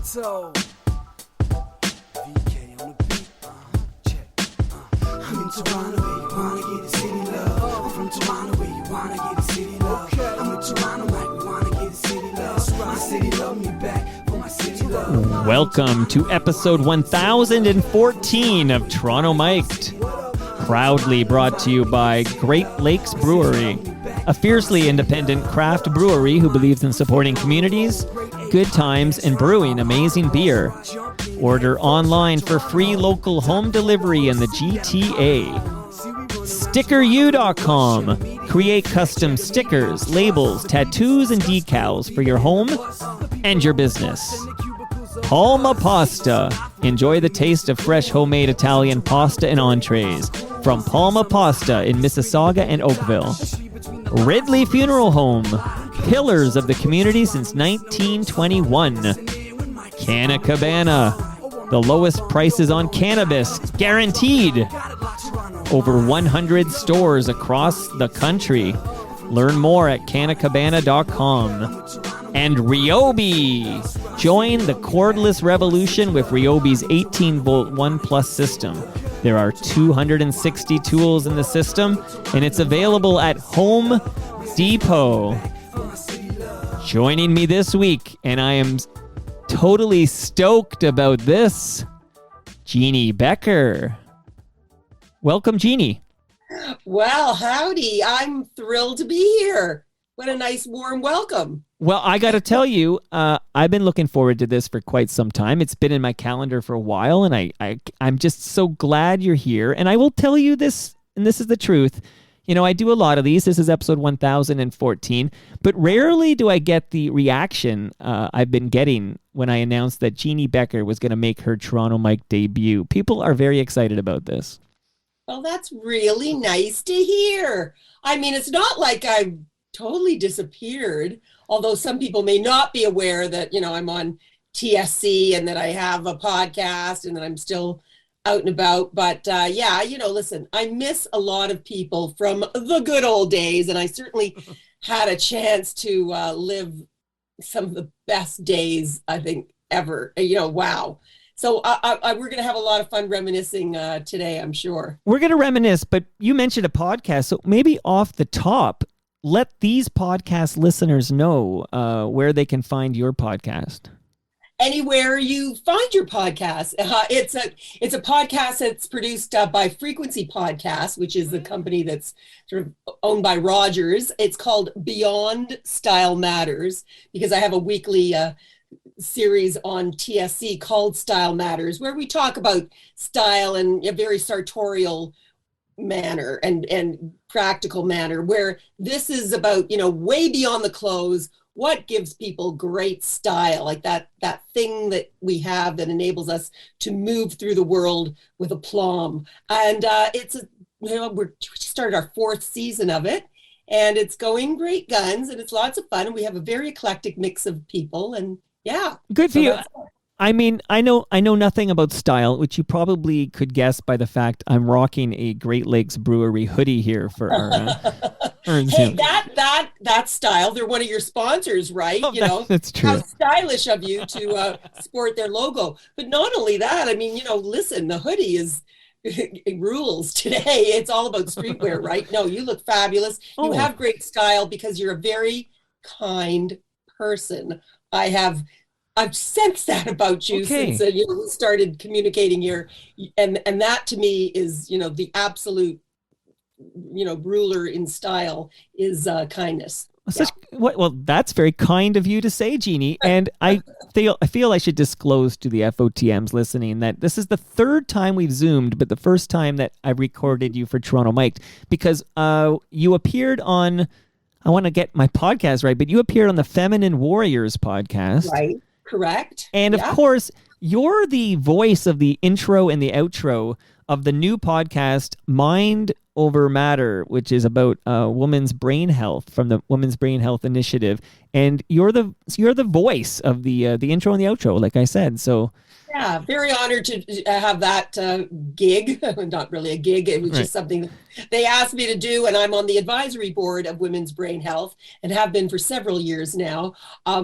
So, VK on the beat, check. I'm in Toronto where you wanna get the city love. I'm from Toronto where you wanna get the city love. I'm in Toronto like we wanna get the city love. My city love me back for my city love. Welcome to episode 1014 of Toronto Mic'd. Proudly brought to you by Great Lakes Brewery, a fiercely independent craft brewery who believes in supporting communities, good times, and brewing amazing beer. Order online for free local home delivery in the GTA. StickerU.com. Create custom stickers, labels, tattoos, and decals for your home and your business. Palma Pasta. Enjoy the taste of fresh homemade Italian pasta and entrees from Palma Pasta in Mississauga and Oakville. Ridley Funeral Home. Pillars of the community since 1921. Canna Cabana. The lowest prices on cannabis, guaranteed. Over 100 stores across the country. Learn more at cannacabana.com. And Ryobi. Join the cordless revolution with Ryobi's 18-volt One Plus system. There are 260 tools in the system, and it's available at Home Depot. Joining me this week, and I am totally stoked about this, Jeanne Beker. Welcome, Jeanne. Well, howdy. I'm thrilled to be here. What a nice, warm welcome. Well, I got to tell you, I've been looking forward to this for quite some time. It's been in my calendar for a while, and I'm just so glad you're here. And I will tell you this, and this is the truth. You know, I do a lot of these. This is episode 1014, but rarely do I get the reaction I've been getting when I announced that Jeanne Beker was going to make her Toronto Mic debut. People are very excited about this. Well, that's really nice to hear. I mean, it's not like I've totally disappeared, although some people may not be aware that, you know, I'm on TSC and that I have a podcast and that I'm still out and about. But yeah, you know, listen, I miss a lot of people from the good old days. And I certainly had a chance to live some of the best days, I think, ever. You know, wow. So we're going to have a lot of fun reminiscing today, I'm sure. We're going to reminisce, but you mentioned a podcast. So maybe off the top, let these podcast listeners know where they can find your podcast. Anywhere you find your podcast. It's a podcast that's produced by Frequency Podcast, which is the company that's sort of owned by Rogers. It's called Beyond Style Matters, because I have a weekly series on TSC called Style Matters, where we talk about style in a very sartorial manner and practical manner, where this is about, you know, way beyond the clothes. What gives people great style, like that thing that we have that enables us to move through the world with aplomb. And we started our 4th season of it, and it's going great guns, and it's lots of fun, and we have a very eclectic mix of people, and yeah. Good for you. I mean, I know nothing about style, which you probably could guess by the fact I'm rocking a Great Lakes Brewery hoodie here for our hey, that style. They're one of your sponsors, right? Oh, that's true. How stylish of you to sport their logo. But not only that, I mean, you know, listen, the hoodie it rules today. It's all about streetwear, right? No, you look fabulous. You have great style because you're a very kind person. I've sensed that about you since you started communicating here, and that to me is, you know, the absolute, you know, ruler in style is kindness. Well, that's very kind of you to say, Jeanne. And I feel I should disclose to the FOTMs listening that this is the 3rd time we've Zoomed, but the first time that I recorded you for Toronto Mic'd, because you appeared on, I want to get my podcast right, but you appeared on the Feminine Warriors podcast. Right. Correct. And of course, you're the voice of the intro and the outro of the new podcast, Mind Over Matter, which is about women's brain health from the Women's Brain Health Initiative. And you're the voice of the intro and the outro, like I said. So Yeah, very honored to have that gig. Not really a gig. It was just something they asked me to do. And I'm on the advisory board of Women's Brain Health and have been for several years now.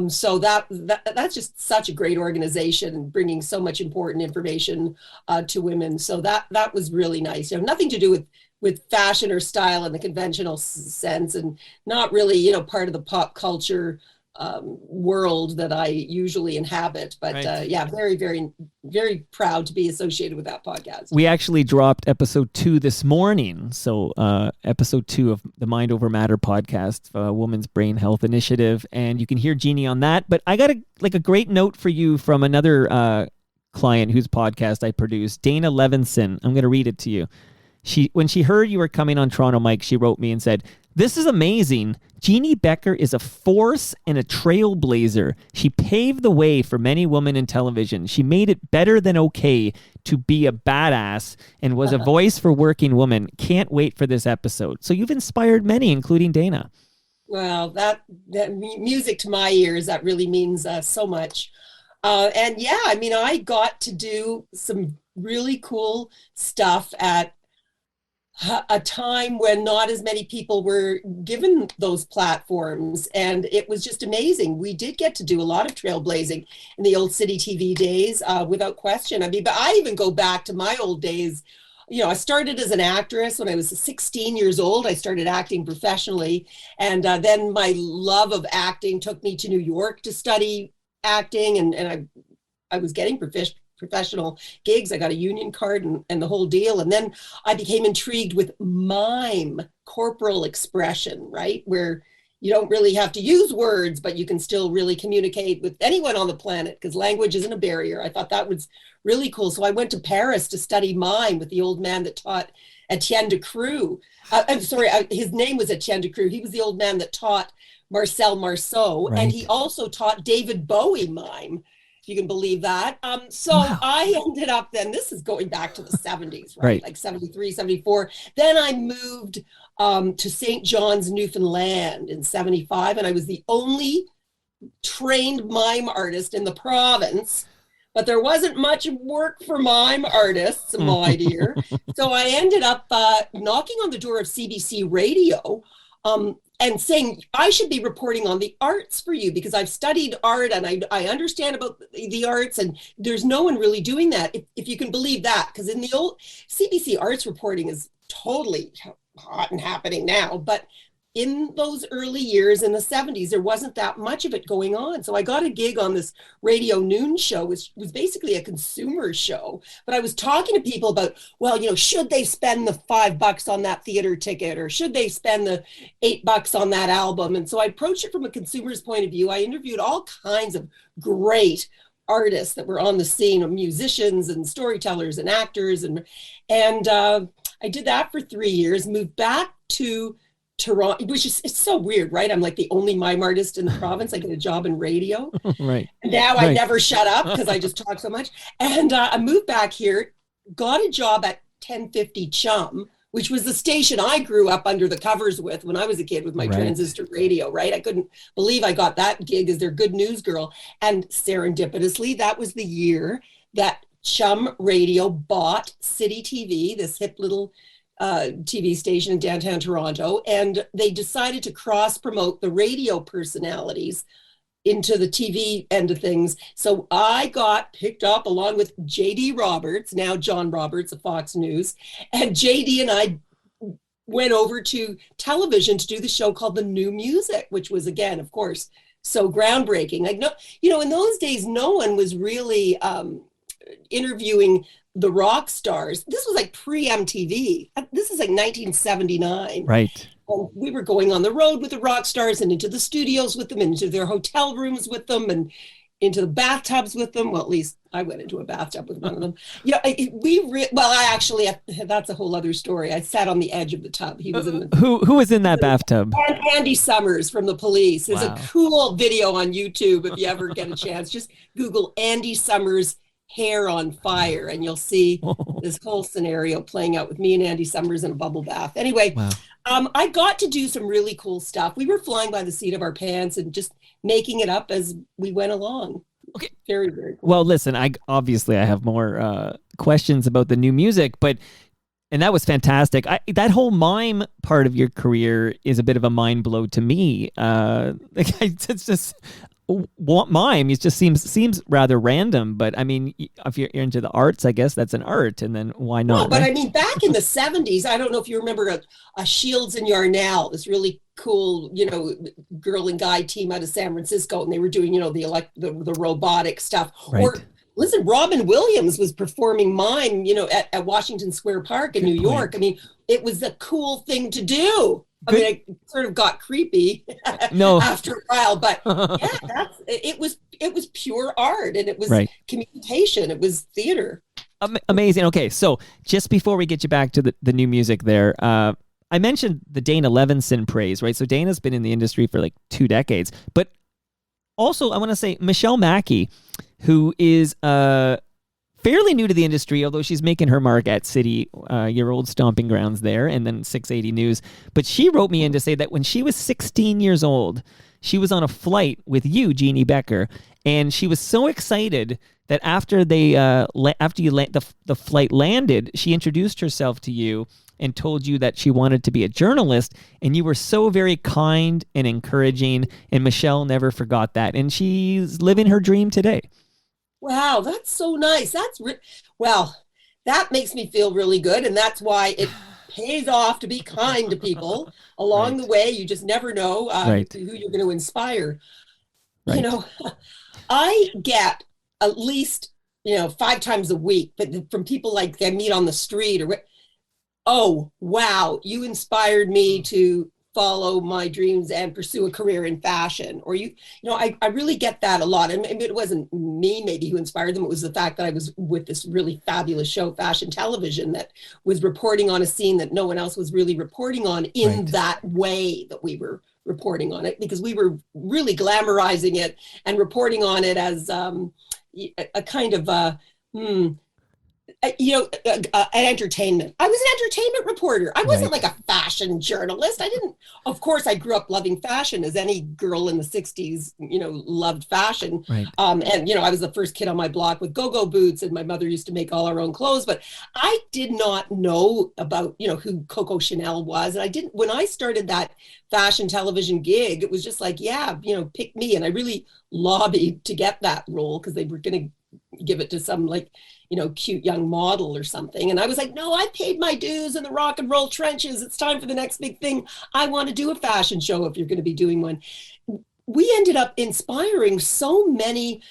So that's just such a great organization and bringing so much important information to women. So that was really nice. Nothing to do with fashion or style in the conventional sense, and not really, part of the pop culture world that I usually inhabit. But yeah, very, very, very proud to be associated with that podcast. We actually dropped episode 2 this morning. So episode 2 of the Mind Over Matter podcast, Women's Brain Health Initiative. And you can hear Jeannie on that. But I got a great note for you from another client whose podcast I produced, Dana Levinson. I'm going to read it to you. When she heard you were coming on Toronto Mike, she wrote me and said, "This is amazing. Jeanne Beker is a force and a trailblazer. She paved the way for many women in television. She made it better than okay to be a badass and was a voice for working women. Can't wait for this episode." So you've inspired many, including Dana. Well, that music to my ears, that really means so much. And yeah, I mean, I got to do some really cool stuff at a time when not as many people were given those platforms, and it was just amazing. We did get to do a lot of trailblazing in the old City TV days, without question. I mean, but I even go back to my old days. I started as an actress when I was 16 years old. I started acting professionally, and then my love of acting took me to New York to study acting, and I was getting professional gigs. I got a union card and the whole deal. And then I became intrigued with mime, corporal expression, right? Where you don't really have to use words, but you can still really communicate with anyone on the planet because language isn't a barrier. I thought that was really cool. So I went to Paris to study mime with the old man that taught Etienne Decroux. I'm sorry, his name was Etienne Decroux. He was the old man that taught Marcel Marceau. Right. And he also taught David Bowie mime, if you can believe that. So wow. I ended up then, this is going back to the 70s, right? Like 73, 74. Then I moved to St. John's, Newfoundland in 75. And I was the only trained mime artist in the province, but there wasn't much work for mime artists, my dear. So I ended up knocking on the door of CBC Radio, and saying, I should be reporting on the arts for you because I've studied art and I understand about the arts, and there's no one really doing that, if you can believe that. Because in the old CBC arts reporting is totally hot and happening now. But in those early years in the 70s, there wasn't that much of it going on. So I got a gig on this radio noon show, which was basically a consumer show. But I was talking to people about, well, should they spend the $5 on that theater ticket, or should they spend the $8 on that album? And so I approached it from a consumer's point of view. I interviewed all kinds of great artists that were on the scene, of musicians and storytellers and actors. And I did that for 3 years, moved back to Toronto, which is, it's so weird, right? I'm like the only mime artist in the province. I get a job in radio. Right. Now I never shut up because I just talk so much. And I moved back here, got a job at 1050 Chum, which was the station I grew up under the covers with when I was a kid with my transistor radio, right? I couldn't believe I got that gig as their good news girl. And serendipitously, that was the year that Chum Radio bought City TV, this hip little TV station in downtown Toronto, and they decided to cross promote the radio personalities into the TV end of things. So I got picked up along with JD Roberts, now John Roberts of Fox News, and JD and I went over to television to do the show called The New Music, which was, again, of course, so groundbreaking. Like, no, in those days, no one was really interviewing the rock stars. This was like pre-MTV. This is like 1979. Right. And we were going on the road with the rock stars and into the studios with them, into their hotel rooms with them, and into the bathtubs with them. Well, at least I went into a bathtub with one of them. That's a whole other story. I sat on the edge of the tub. He was in the Who was in that bathtub? And Andy Summers from The Police. There's a cool video on YouTube if you ever get a chance. Just Google Andy Summers hair on fire, and you'll see this whole scenario playing out with me and Andy Summers in a bubble bath. Anyway, I got to do some really cool stuff. We were flying by the seat of our pants and just making it up as we went along. Okay. Very, very cool. Well, listen, I have more questions about the new music, and that was fantastic. That whole mime part of your career is a bit of a mind blow to me. It's just mime. It just seems rather random. But I mean, if you're into the arts, I guess that's an art, and then why not? No, but right? I mean, back in the 70s, I don't know if you remember a Shields and Yarnell, this really cool, girl and guy team out of San Francisco, and they were doing, the robotic stuff. Right. Or listen, Robin Williams was performing mime, at Washington Square Park in New York. I mean, it was a cool thing to do. I mean, it sort of got creepy after a while, but yeah, it was pure art, and it was communication. It was theater. Amazing. Okay, so just before we get you back to the new music there, I mentioned the Dana Levinson praise, right? So Dana's been in the industry for like 2 decades, but also I want to say Michelle Mackey, who is fairly new to the industry, although she's making her mark at City, your old stomping grounds there, and then 680 News. But she wrote me in to say that when she was 16 years old, she was on a flight with you, Jeanne Beker, and she was so excited that after the flight landed, she introduced herself to you and told you that she wanted to be a journalist, and you were so very kind and encouraging, and Michelle never forgot that, and she's living her dream today. Wow, that's so nice. Well, that makes me feel really good, and that's why it pays off to be kind to people along the way. You just never know who you're going to inspire. Right. I get at least 5 times a week, but from people like I meet on the street, or oh wow, you inspired me to follow my dreams and pursue a career in fashion. Or I really get that a lot. And it wasn't me maybe who inspired them. It was the fact that I was with this really fabulous show, FashionTelevision, that was reporting on a scene that no one else was really reporting on in that way that we were reporting on it, because we were really glamorizing it and reporting on it as a kind of an entertainment. I was an entertainment reporter. I wasn't like a fashion journalist. Of course, I grew up loving fashion, as any girl in the 60s, loved fashion. Right. And, I was the first kid on my block with go-go boots, and my mother used to make all our own clothes. But I did not know about, who Coco Chanel was. And when I started that FashionTelevision gig, it was just like, pick me. And I really lobbied to get that role, because they were going to give it to some cute young model or something. And I was like, no, I paid my dues in the rock and roll trenches. It's time for the next big thing. I want to do a fashion show if you're going to be doing one. We ended up inspiring so many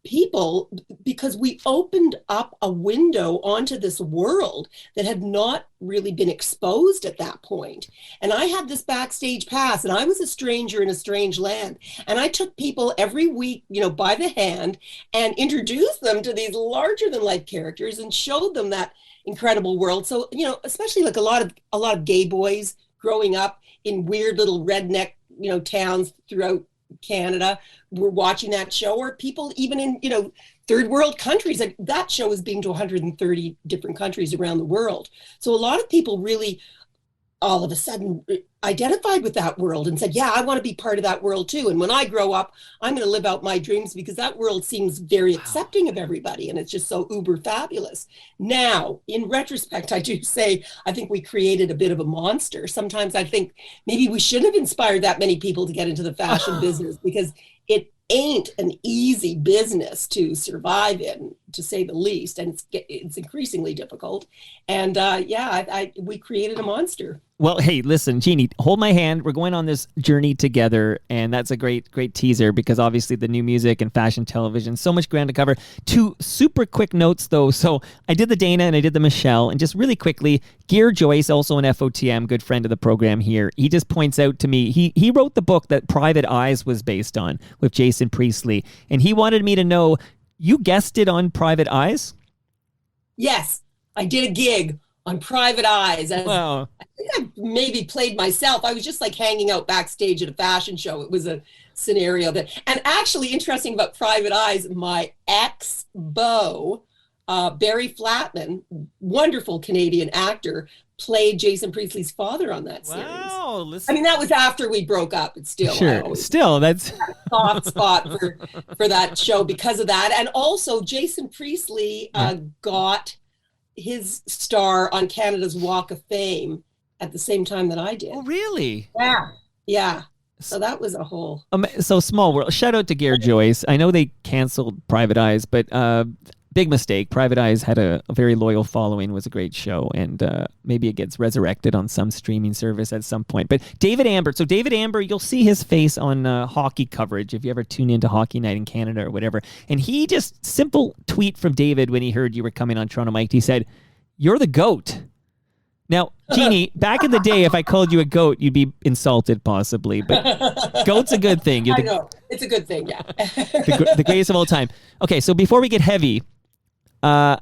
people because we opened up a window onto this world that had not really been exposed at that point. And I had this backstage pass, and I was a stranger in a strange land. And I took people every week, by the hand, and introduced them to these larger than life characters and showed them that incredible world. So, especially like a lot of gay boys growing up in weird little redneck, towns throughout Canada were watching that show, or people even in, third world countries. Like, that show is being to 130 different countries around the world. So a lot of people really all of a sudden identified with that world and said, yeah, I want to be part of that world too. And when I grow up, I'm going to live out my dreams, because that world seems very accepting of everybody. And it's just so uber fabulous. Now, in retrospect, I do say, I think we created a bit of a monster. Sometimes I think maybe we shouldn't have inspired that many people to get into the fashion business, because it ain't an easy business to survive in, to say the least. And it's increasingly difficult. And we created a monster. Well, hey, listen, Jeanne, hold my hand. We're going on this journey together, and that's a great teaser, because obviously the new music and FashionTelevision, so much ground to cover. 2 super quick notes, though. So I did the Dana and I did the Michelle, and just really quickly, Gear Joyce, also an FOTM, good friend of the program here, he just points out to me, he wrote the book that Private Eyes was based on with Jason Priestley, and he wanted me to know, you guested on Private Eyes? Yes, I did a gig on Private Eyes. Wow. I think I maybe played myself. I was just like hanging out backstage at a fashion show. It was a scenario and actually interesting about Private Eyes, my ex-beau, Barry Flatman, wonderful Canadian actor, played Jason Priestley's father on that series. Wow, I mean, that was after we broke up, but still, sure. Still, that's a soft spot for that show because of that. And also, Jason Priestley got his star on Canada's Walk of Fame at the same time that I did. Oh, really? Yeah. So that was a whole. So Small World. Shout out to Gare Joyce. I know they canceled Private Eyes, but big mistake. Private Eyes had a very loyal following, was a great show, and maybe it gets resurrected on some streaming service at some point. But David Amber. So David Amber, you'll see his face on hockey coverage if you ever tune into Hockey Night in Canada or whatever. And he just, simple tweet from David when he heard you were coming on Toronto Mike. He said, "You're the GOAT." Now, Jeannie, back in the day, if I called you a goat, you'd be insulted possibly, but goat's a good thing. I know. It's a good thing, yeah. the greatest of all time. Okay, so before we get heavy, I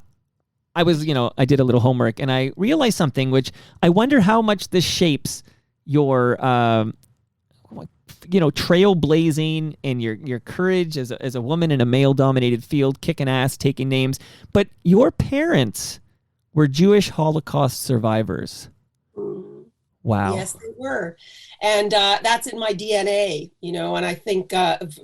did a little homework, and I realized something, which I wonder how much this shapes your, trailblazing and your courage as a woman in a male-dominated field, kicking ass, taking names. But your parents were Jewish Holocaust survivors. Wow. Yes, they were. And that's in my DNA, and I think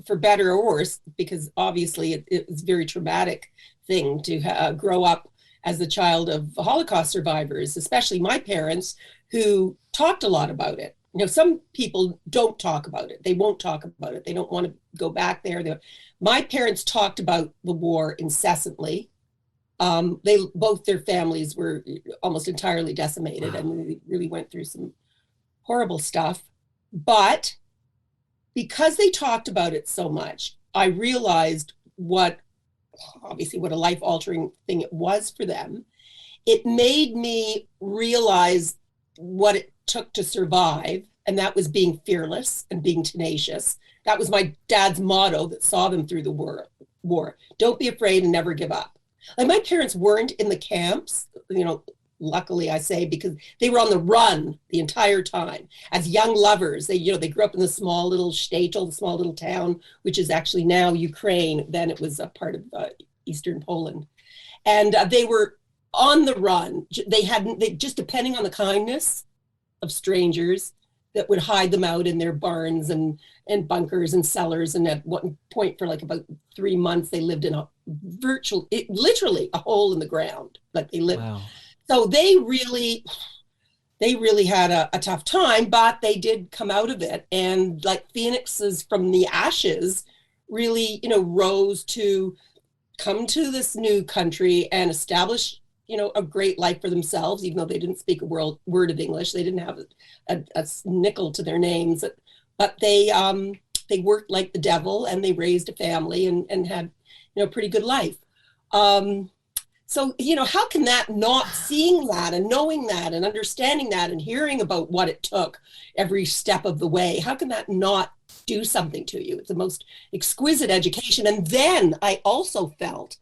for better or worse, because obviously it was a very traumatic thing to grow up as the child of Holocaust survivors, especially my parents, who talked a lot about it. Some people don't talk about it. They won't talk about it. They don't want to go back there. My parents talked about the war incessantly. Both their families were almost entirely decimated, and they really went through some horrible stuff. But because they talked about it so much, I realized what a life-altering thing it was for them. It made me realize what it took to survive, and that was being fearless and being tenacious. That was my dad's motto that saw them through the war. Don't be afraid and never give up. Like, my parents weren't in the camps, luckily I say, because they were on the run the entire time. As young lovers, they grew up in the small little shtetl, the small little town, which is actually now Ukraine. Then it was a part of Eastern Poland. And they were on the run. They just depending on the kindness of strangers that would hide them out in their barns and bunkers and cellars. And at one point for about 3 months, they lived in literally a hole in the ground. Like, they lived. Wow. So they really had a tough time, but they did come out of it. And like phoenixes from the ashes, really, rose to come to this new country and establish, a great life for themselves, even though they didn't speak a word of English. They didn't have a nickel to their names, but they worked like the devil, and they raised a family and had, a pretty good life. So, how can that, not seeing that and knowing that and understanding that and hearing about what it took every step of the way, how can that not do something to you? It's the most exquisite education. And then I also felt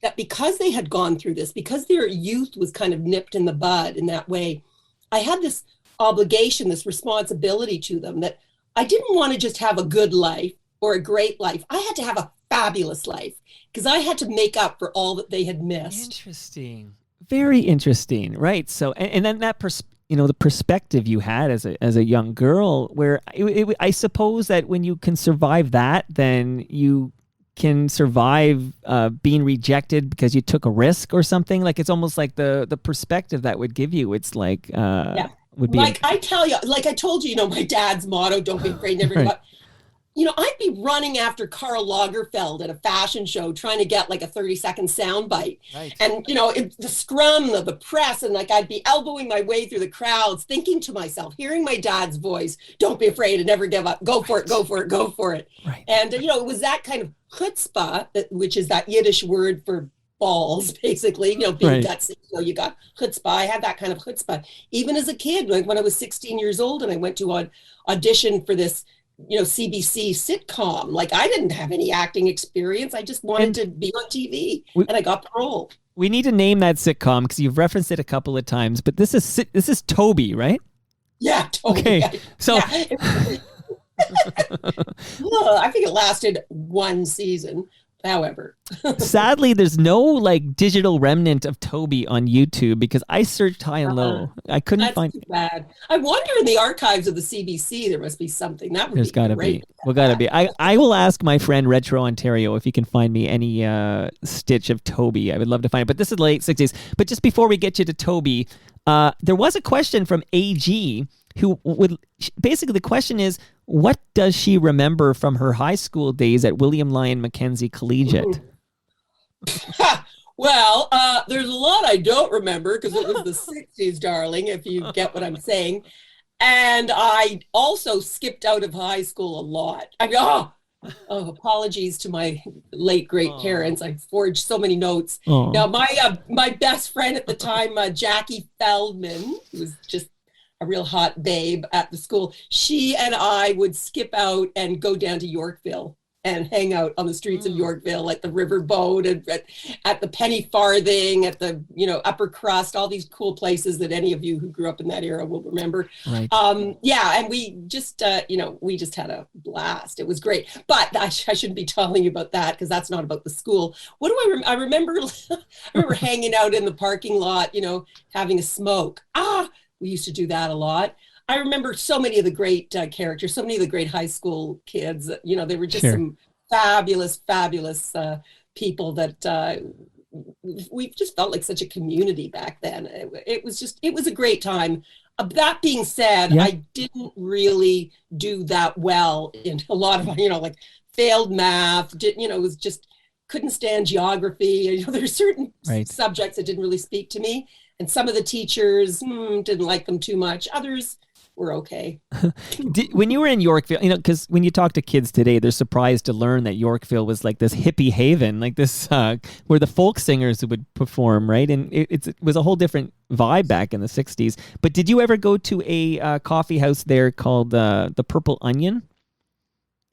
that because they had gone through this, because their youth was kind of nipped in the bud in that way, I had this obligation, this responsibility to them, that I didn't want to just have a good life or a great life. I had to have a fabulous life, because I had to make up for all that they had missed. Interesting. Very interesting. Right. So, and then that the perspective you had as a young girl, where I suppose that when you can survive that, then you can survive being rejected because you took a risk or something. Like, it's almost like the perspective that would give you. It's like would be like I tell you, like I told you, my dad's motto, don't be afraid, never give up. I'd be running after Karl Lagerfeld at a fashion show trying to get like a 30-second soundbite. Right. And, the scrum of the press, and like I'd be elbowing my way through the crowds, thinking to myself, hearing my dad's voice, don't be afraid and never give up. Go for it, go for it, go for it. Right. And, it was that kind of chutzpah, which is that Yiddish word for balls, basically, being right. gutsy. You got chutzpah. I had that kind of chutzpah. Even as a kid, like when I was 16 years old and I went to audition for this CBC sitcom. Like, I didn't have any acting experience. I just wanted to be on TV, and I got the role. We need to name that sitcom, because you've referenced it a couple of times, but this is Toby, right? Yeah, Toby. Okay, so well, I think it lasted one season, however. Sadly, there's no like digital remnant of Toby on YouTube because I searched high and low. I couldn't That's find. too bad. I wonder in the archives of the CBC there must be something. That would There's be got to great. be. Well, got to be. I will ask my friend Retro Ontario if he can find me any stitch of Toby. I would love to find it. But this is the late 60s. But just before we get you to Toby, there was a question from AG who would basically the question is, what does she remember from her high school days at William Lyon Mackenzie Collegiate? Well, there's a lot I don't remember because it was the 60s, darling, if you get what I'm saying. And I also skipped out of high school a lot. I mean, apologies to my late great parents. I forged so many notes. Now, my best friend at the time, Jackie Feldman, who was just a real hot babe at the school, she and I would skip out and go down to Yorkville and hang out on the streets of Yorkville at the riverboat and at the penny farthing, at the, upper crust, all these cool places that any of you who grew up in that era will remember. Right. And we just, we just had a blast. It was great. But I shouldn't be telling you about that because that's not about the school. What do I remember? I remember hanging out in the parking lot, having a smoke. We used to do that a lot. I remember so many of the great characters, so many of the great high school kids. They were just some fabulous people that we just felt like such a community back then. It was a great time. That being said, I didn't really do that well in a lot of, like failed math, was just couldn't stand geography. There's certain subjects that didn't really speak to me. And some of the teachers didn't like them too much. Others were okay. When you were in Yorkville, because when you talk to kids today, they're surprised to learn that Yorkville was like this hippie haven, like this where the folk singers would perform, right? And it was a whole different vibe back in the 60s. But did you ever go to a coffee house there called the Purple Onion?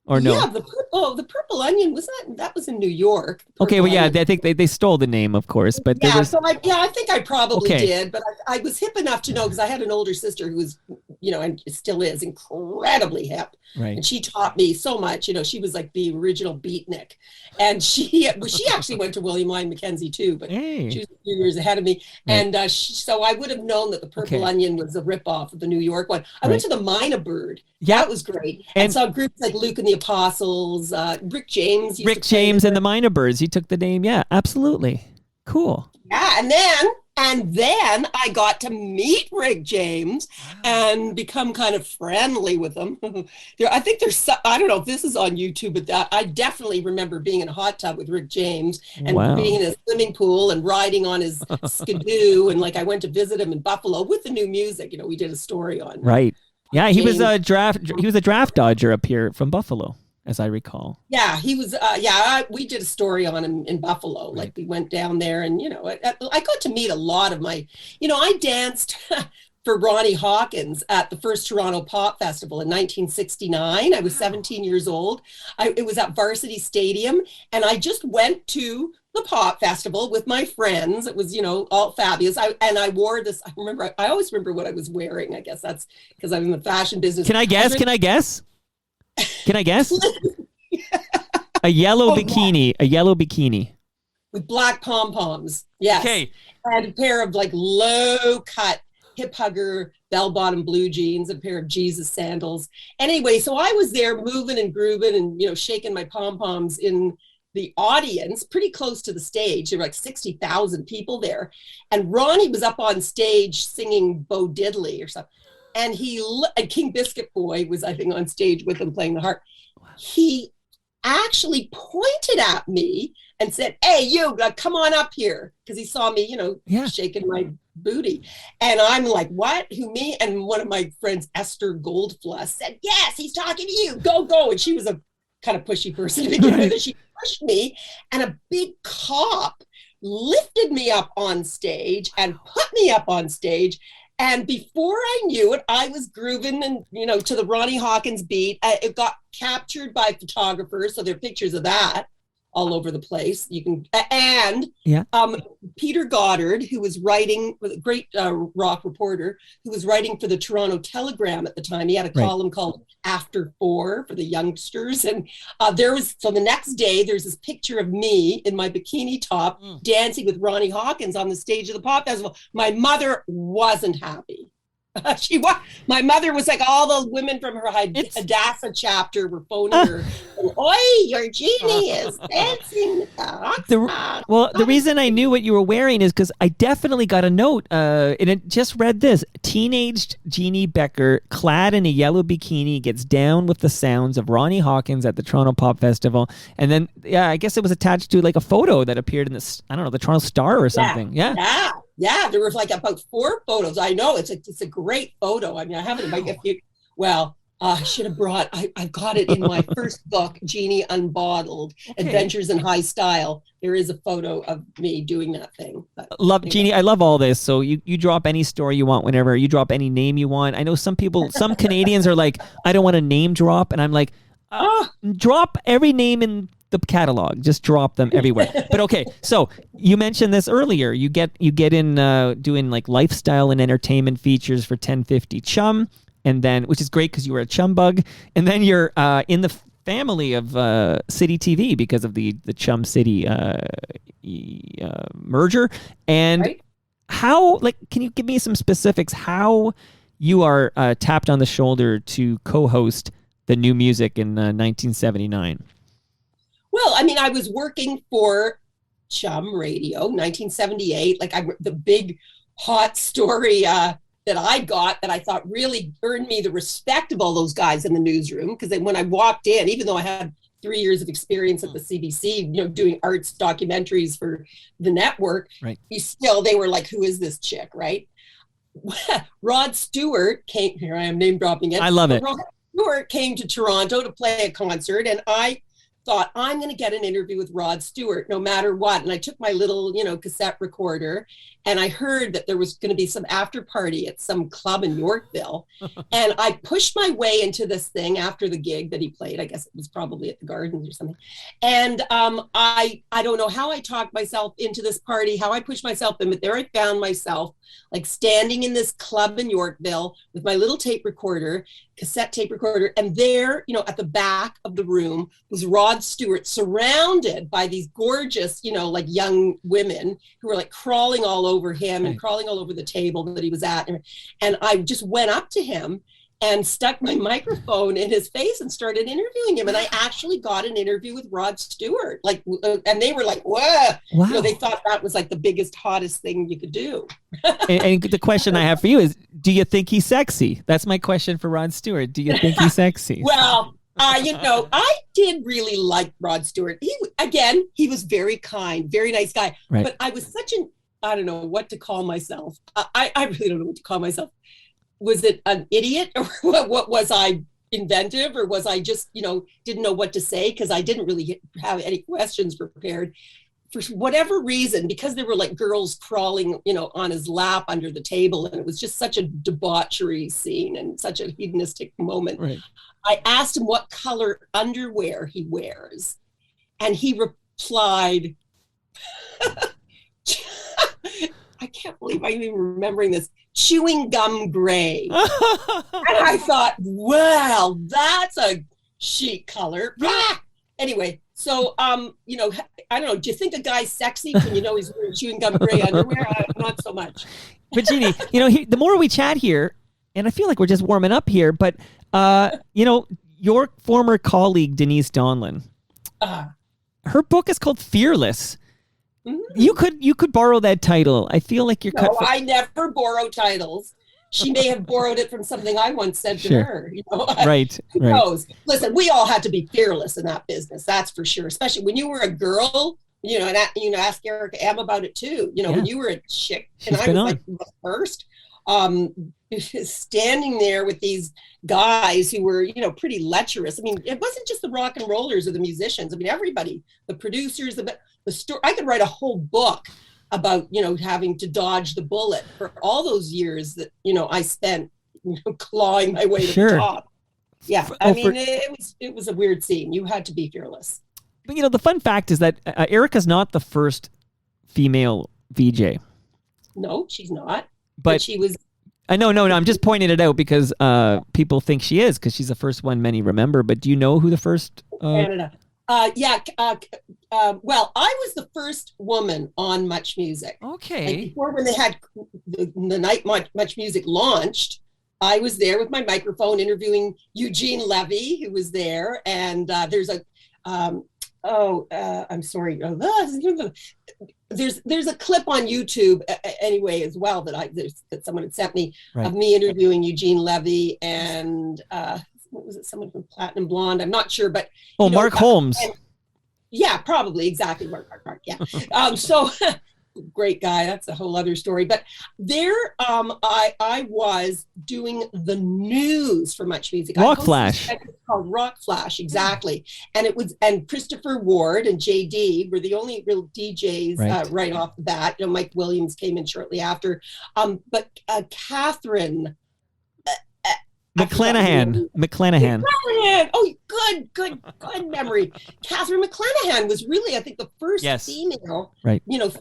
Or no? Yeah, the Purple Onion that was in New York. Okay, well, yeah, I think they stole the name, of course, but I think I probably did, but I was hip enough to know because I had an older sister who was, and still is incredibly hip, right? And she taught me so much. She was like the original beatnik, and she actually went to William Lyon Mackenzie too, but she was a few years ahead of me, and so I would have known that the Purple Onion was a ripoff of the New York one. I went to the Mina Bird. Yeah, that was great, and saw groups like Luke and the Apostles, Rick James. And the Mina Birds. He took the name. Yeah, absolutely. Cool. Yeah, and then I got to meet Rick James and become kind of friendly with him. I think I don't know if this is on YouTube, but I definitely remember being in a hot tub with Rick James and being in a swimming pool and riding on his skidoo. And I went to visit him in Buffalo with the new music. We did a story on. Right. Yeah, he was a draft dodger up here from Buffalo, as I recall. Yeah, he was. We did a story on him in Buffalo. Right. We went down there, and I got to meet a lot of my. I danced for Ronnie Hawkins at the first Toronto Pop Festival in 1969. I was 17 years old. It was at Varsity Stadium, and I just went to the Pop Festival with my friends. It was, all fabulous. I wore this. I always remember what I was wearing. I guess that's because I'm in the fashion business. Can I guess? A yellow bikini. A yellow bikini. With black pom-poms. Yes. Okay. And a pair of low cut hip hugger bell-bottom blue jeans, a pair of Jesus sandals. Anyway, so I was there moving and grooving and, shaking my pom-poms in the audience pretty close to the stage. There were 60,000 people there. And Ronnie was up on stage singing Bo Diddley or something. And and King Biscuit Boy was, I think, on stage with him playing the harp. He actually pointed at me and said, "Hey, you, come on up here." Because he saw me, shaking my booty. And I'm like, "What? Who, me?" And one of my friends, Esther Goldfluss, said, "Yes, he's talking to you. Go, go." And she was a kind of pushy person to begin with. And she pushed me, and a big cop lifted me up on stage and put me up on stage. And before I knew it, I was grooving and, to the Ronnie Hawkins beat. It got captured by photographers, so there are pictures of that all over the place. You can, and Yeah. Peter Goddard, who was writing, a great rock reporter, who was writing for the Toronto Telegram at the time. He had a column called After 4 for the youngsters. And so the next day, there's this picture of me in my bikini top dancing with Ronnie Hawkins on the stage of the Pop Festival. My mother wasn't happy. My mother was like, all the women from her Hadassah chapter were phoning her. Oi, your Jeannie is dancing. The reason I knew what you were wearing is because I definitely got a note, and it just read this: teenaged Jeanne Beker, clad in a yellow bikini, gets down with the sounds of Ronnie Hawkins at the Toronto Pop Festival. And then, I guess it was attached to like a photo that appeared in the Toronto Star or something. Yeah, there was like about 4 photos. I know it's a great photo. I mean, I have it in my I should have brought. I got it in my first book, Jeanne Unbottled, Adventures in High Style. There is a photo of me doing that thing. Jeanne, I love all this. So you drop any story you want whenever. You drop any name you want. I know some Canadians are like, I don't want to name drop, and I'm like, drop every name in the catalog. Just drop them everywhere. But okay, so you mentioned this earlier. You get in doing like lifestyle and entertainment features for 1050 Chum, and then, which is great because you were a Chum bug, and then you're in the family of City TV because of the Chum City merger. And how, like, can you give me some specifics how you are tapped on the shoulder to co-host the new music in 1979? Well, I mean, I was working for Chum Radio, 1978. Like the big hot story that I got that I thought really earned me the respect of all those guys in the newsroom. Because when I walked in, even though I had 3 years of experience at the CBC, doing arts documentaries for the network, they were like, who is this chick, right? Rod Stewart came, here I am name dropping it. I love it. Rod Stewart came to Toronto to play a concert, and I thought, I'm going to get an interview with Rod Stewart no matter what. And I took my little, cassette recorder, and I heard that there was going to be some after party at some club in Yorkville. And I pushed my way into this thing after the gig that he played. I guess it was probably at the Gardens or something. And I don't know how I talked myself into this party, how I pushed myself in, but there I found myself like standing in this club in Yorkville with my little cassette tape recorder. And there, at the back of the room was Rod Stewart, surrounded by these gorgeous, like young women who were like crawling all over him and crawling all over the table that he was at. And I just went up to him and stuck my microphone in his face and started interviewing him. And I actually got an interview with Rod Stewart. And they were like, whoa. Wow. They thought that was like the biggest, hottest thing you could do. and the question I have for you is, do you think he's sexy? That's my question for Rod Stewart. Do you think he's sexy? Well, I did really like Rod Stewart. He was very kind, very nice guy. Right. But I was I don't know what to call myself. I really don't know what to call myself. Was it an idiot, or what was I inventive, or was I just, didn't know what to say because I didn't really have any questions prepared? For whatever reason, because there were like girls crawling, on his lap under the table, and it was just such a debauchery scene and such a hedonistic moment. Right. I asked him what color underwear he wears, and he replied, I can't believe I'm even remembering this, chewing gum gray. And I thought, well, that's a chic color. Anyway, so, I don't know. Do you think a guy's sexy when he's wearing chewing gum gray underwear? Not so much. But Jeanne, the more we chat here, and I feel like we're just warming up here, but, your former colleague, Denise Donlin, her book is called Fearless. Mm-hmm. You could borrow that title. I feel like you're I never borrow titles. She may have borrowed it from something I once said to her. Right. Who knows? Listen, we all had to be fearless in that business. That's for sure. Especially when you were a girl. And ask Erica M about it too. When you were a chick, and I was like the first. Standing there with these guys who were, pretty lecherous. I mean, it wasn't just the rock and rollers or the musicians. I mean, everybody, the producers, the story. I could write a whole book about, having to dodge the bullet for all those years that, I spent clawing my way to the top. Yeah. It was a weird scene. You had to be fearless. But, the fun fact is that Erica's not the first female VJ. No, she's not. But she was. No. I'm just pointing it out because people think she is because she's the first one many remember. But do you know who the first? Canada. Well, I was the first woman on Much Music. Okay. Like before, when they had the night Much Music launched, I was there with my microphone interviewing Eugene Levy, who was there. And there's a, I'm sorry. There's a clip on YouTube anyway as well that someone had sent me of me interviewing Eugene Levy and what was it? Someone from Platinum Blonde. I'm not sure, but Mark Holmes. Yeah, probably exactly. Mark. Yeah. So great guy. That's a whole other story. But there, I was doing the news for Much Music. Rock Flash. Called Rock Flash, exactly. And Christopher Ward and JD were the only real DJs right off the bat. Mike Williams came in shortly after. But Catherine. McClanahan. Oh, good memory. Catherine McClanahan was really, I think, the first female,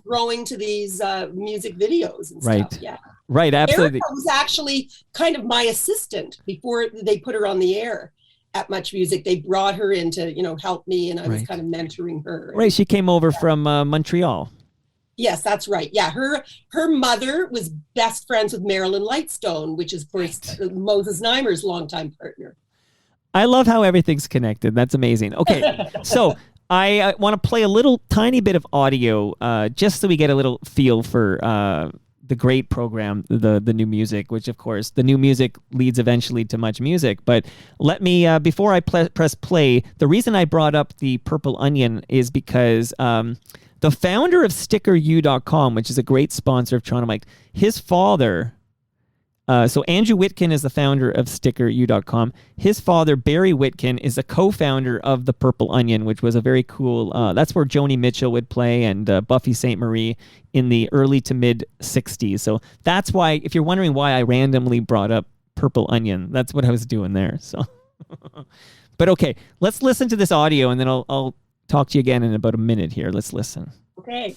throwing to these music videos and stuff. Yeah. Right, absolutely. Erica was actually kind of my assistant before they put her on the air at Much Music. They brought her in to, help me, and I was kind of mentoring her. Right, she came over from Montreal. Yes, that's right. Yeah, her mother was best friends with Marilyn Lightstone, which is, of course, Moses Neimer's longtime partner. I love how everything's connected. That's amazing. Okay, so I want to play a little tiny bit of audio just so we get a little feel for the great program, the new music, which, of course, the new music leads eventually to Much Music. But let me, before I press play, the reason I brought up the Purple Onion is because the founder of StickerU.com, which is a great sponsor of Toronto Mike, his father, so Andrew Witkin is the founder of StickerU.com. His father, Barry Witkin, is a co-founder of the Purple Onion, which was a very cool, that's where Joni Mitchell would play and Buffy St. Marie in the early to mid 60s. So that's why, if you're wondering why I randomly brought up Purple Onion, that's what I was doing there. So, but okay, let's listen to this audio and then I'll talk to you again in about a minute here. Let's listen. Okay.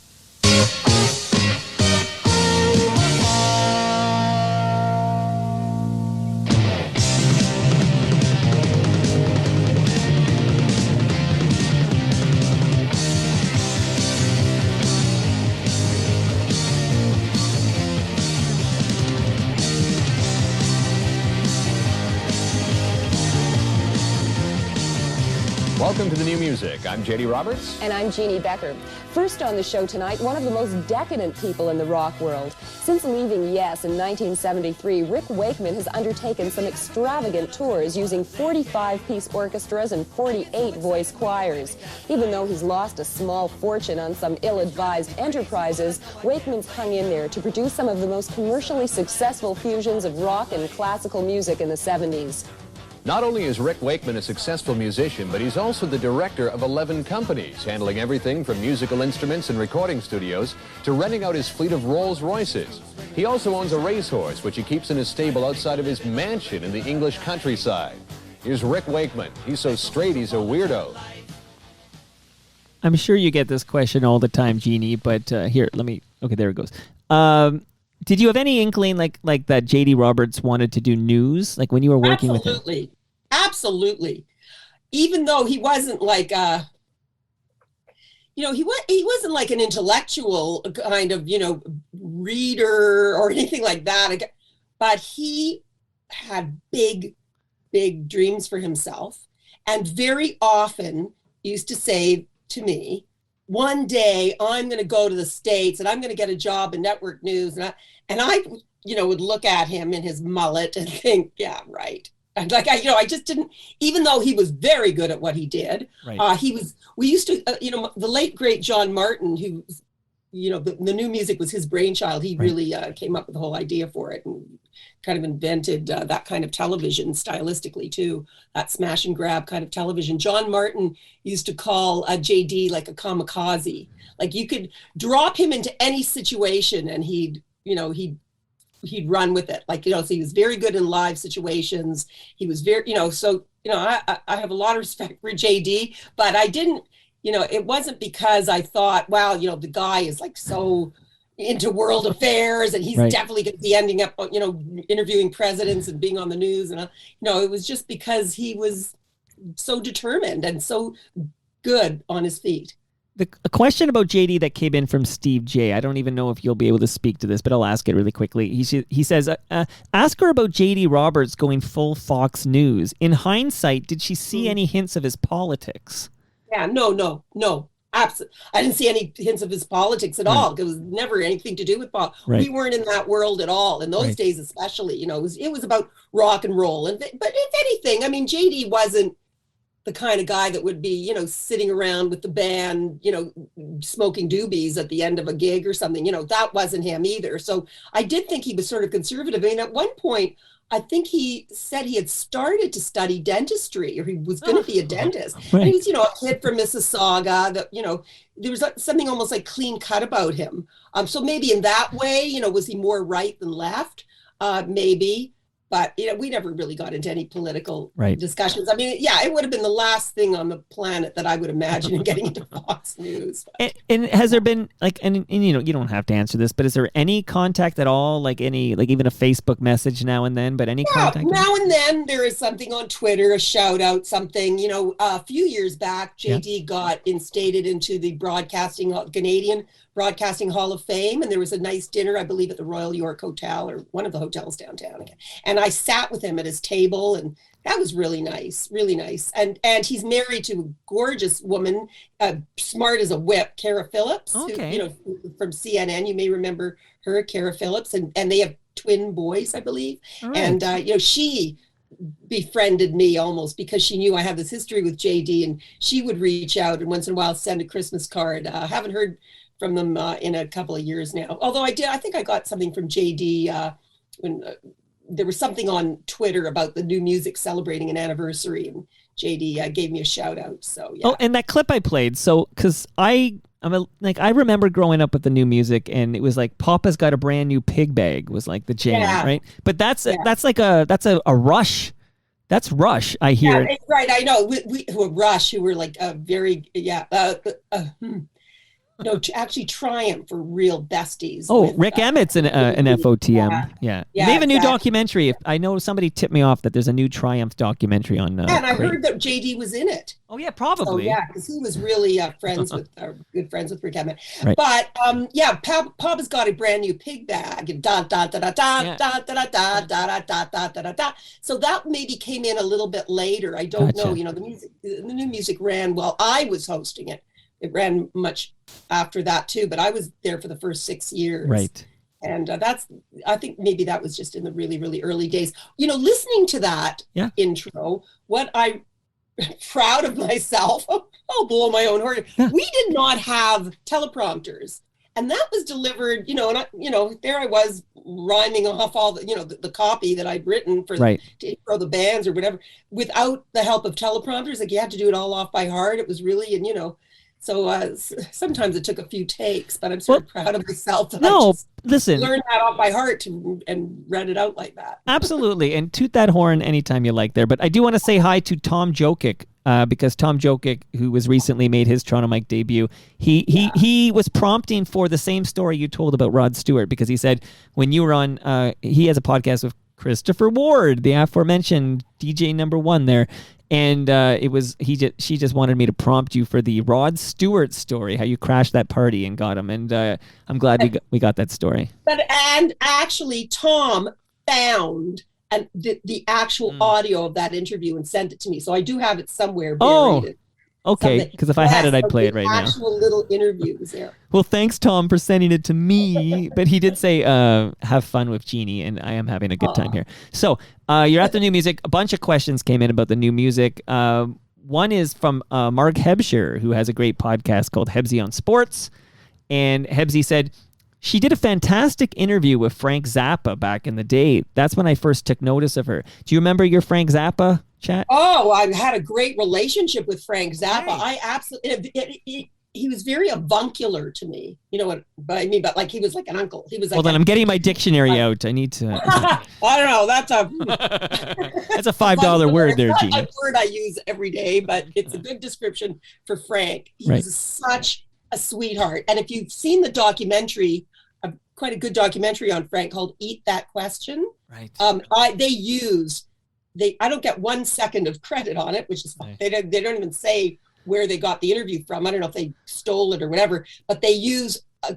Welcome to the new music. I'm J.D. Roberts. And I'm Jeanne Beker. First on the show tonight, one of the most decadent people in the rock world. Since leaving Yes in 1973, Rick Wakeman has undertaken some extravagant tours using 45-piece orchestras and 48-voice choirs. Even though he's lost a small fortune on some ill-advised enterprises, Wakeman's hung in there to produce some of the most commercially successful fusions of rock and classical music in the 70s. Not only is Rick Wakeman a successful musician, but he's also the director of 11 companies, handling everything from musical instruments and recording studios to renting out his fleet of Rolls Royces. He also owns a racehorse, which he keeps in his stable outside of his mansion in the English countryside. Here's Rick Wakeman. He's so straight, he's a weirdo. I'm sure you get this question all the time, Jeannie, but here, okay, there it goes. Did you have any inkling like that J.D. Roberts wanted to do news, like when you were working with him? Absolutely. Even though he wasn't like, he wasn't like an intellectual kind of, reader or anything like that. But he had big, big dreams for himself. And very often used to say to me, one day I'm going to go to the States and I'm going to get a job in network news. And I would look at him in his mullet and think, yeah, right. And I just didn't, even though he was very good at what he did. Right. We used to, the late great John Martin, who, the new music was his brainchild. He really came up with the whole idea for it and kind of invented that kind of television stylistically too, that smash and grab kind of television. John Martin used to call JD like a kamikaze. Like you could drop him into any situation and he'd run with it. So he was very good in live situations. He was very, I have a lot of respect for JD, but I didn't, it wasn't because I thought, wow, the guy is like so into world affairs and he's Right. definitely going to be ending up, interviewing presidents and being on the news. And, it was just because he was so determined and so good on his feet. A question about JD that came in from Steve J. I don't even know if you'll be able to speak to this, but I'll ask it really quickly. He says, ask her about JD Roberts going full Fox News. In hindsight, did she see any hints of his politics? Yeah, no. Absolutely. I didn't see any hints of his politics at all. It was never anything to do with politics. Right. We weren't in that world at all. In those days, especially, it was about rock and roll. But if anything, I mean, JD wasn't the kind of guy that would be, sitting around with the band, smoking doobies at the end of a gig or something. That wasn't him either. So I did think he was sort of conservative. I mean, at one point, I think he said he had started to study dentistry, or he was going to be a dentist. Right. And he was, a kid from Mississauga that, there was something almost like clean cut about him. So maybe in that way, was he more right than left? Maybe. But, we never really got into any political discussions. I mean, yeah, it would have been the last thing on the planet that I would imagine in getting into Fox News. And has there been, and you don't have to answer this, but is there any contact at all, even a Facebook message now and then, but any contact? Now and then there is something on Twitter, a shout out, something. A few years back, JD got instated into the Canadian Broadcasting Hall of Fame, and there was a nice dinner, I believe, at the Royal York Hotel or one of the hotels downtown. And I sat with him at his table, and that was really nice, really nice. And he's married to a gorgeous woman, smart as a whip, Cara Phillips, who, from CNN. You may remember her, Cara Phillips, and they have twin boys, I believe. Right. And she befriended me almost because she knew I had this history with JD, and she would reach out and once in a while send a Christmas card. Haven't heard from them in a couple of years now. Although I think I got something from JD when there was something on Twitter about the new music celebrating an anniversary, and JD gave me a shout out. So yeah. Oh, and that clip I played. So because I remember growing up with the new music, and it was like Papa's Got a Brand New Pig Bag was like the jam, right? But that's a Rush. That's Rush. I hear. Yeah, right. I know. We Rush, who were like a very No, actually Triumph for real besties. Oh, Rick Emmett's an FOTM. Yeah. They have a new documentary. I know somebody tipped me off that there's a new Triumph documentary on. And I heard that JD was in it. Oh yeah, probably. So, yeah, because he was really good friends with Rick Emmett. Right. But Papa's Got a Brand New Pig Bag and da da da da da da da da da da da da da da. So that maybe came in a little bit later. I don't know. The new music ran while I was hosting it. It ran much after that too, but I was there for the first 6 years. Right. And I think maybe that was just in the really, really early days. Listening to that intro, what I'm proud of myself, I'll blow my own horn. Yeah. We did not have teleprompters. And that was delivered, and there I was rhyming off all the copy that I'd written for to intro the bands or whatever, without the help of teleprompters. Like you had to do it all off by heart. It was really, so sometimes it took a few takes, but I'm sort of proud of myself. Listen, learned that off by heart and read it out like that. Absolutely, and toot that horn anytime you like there. But I do want to say hi to Tom Jokic, because Tom Jokic, who was recently made his Toronto Mike debut, he was prompting for the same story you told about Rod Stewart, because he said when you were on, he has a podcast with Christopher Ward, the aforementioned DJ #1 there. And she just wanted me to prompt you for the Rod Stewart story, how you crashed that party and got him. And I'm glad we got that story. And actually, Tom found the actual audio of that interview and sent it to me. So I do have it somewhere buried. Okay, because if I had it, I'd play it right now. Actual little interviews there. Well, thanks, Tom, for sending it to me. But he did say, have fun with Jeannie, and I am having a good time here. So you're at the new music. A bunch of questions came in about the new music. One is from Mark Hebscher, who has a great podcast called Hebsy on Sports. And Hebsy said, she did a fantastic interview with Frank Zappa back in the day. That's when I first took notice of her. Do you remember your Frank Zappa chat? Oh, I had a great relationship with Frank Zappa. I absolutely, he was very avuncular to me. You know what I mean? But like, he was like an uncle. He was like, Well, then I'm getting my dictionary out. I need to. I don't know. That's a $5 word there, It's Jeanne. not a word I use every day, but it's a good description for Frank. He was such a sweetheart. And if you've seen the documentary, quite a good documentary on Frank called "Eat That Question," Right. I don't get 1 second of credit on it, which is fine. They don't even say where they got the interview from. I don't know if they stole it or whatever, but they use a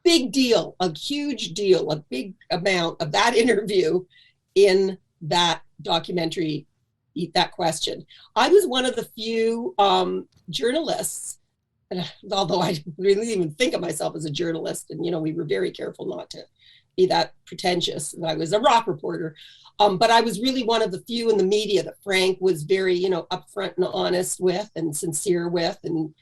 big deal, a huge deal, a big amount of that interview in that documentary, Eat That Question. I was one of the few journalists, and although I really didn't even think of myself as a journalist, and, you know, we were very careful not to be that pretentious, that I was a rock reporter. But I was really one of the few in the media that Frank was very, you know, upfront and honest with and sincere with, and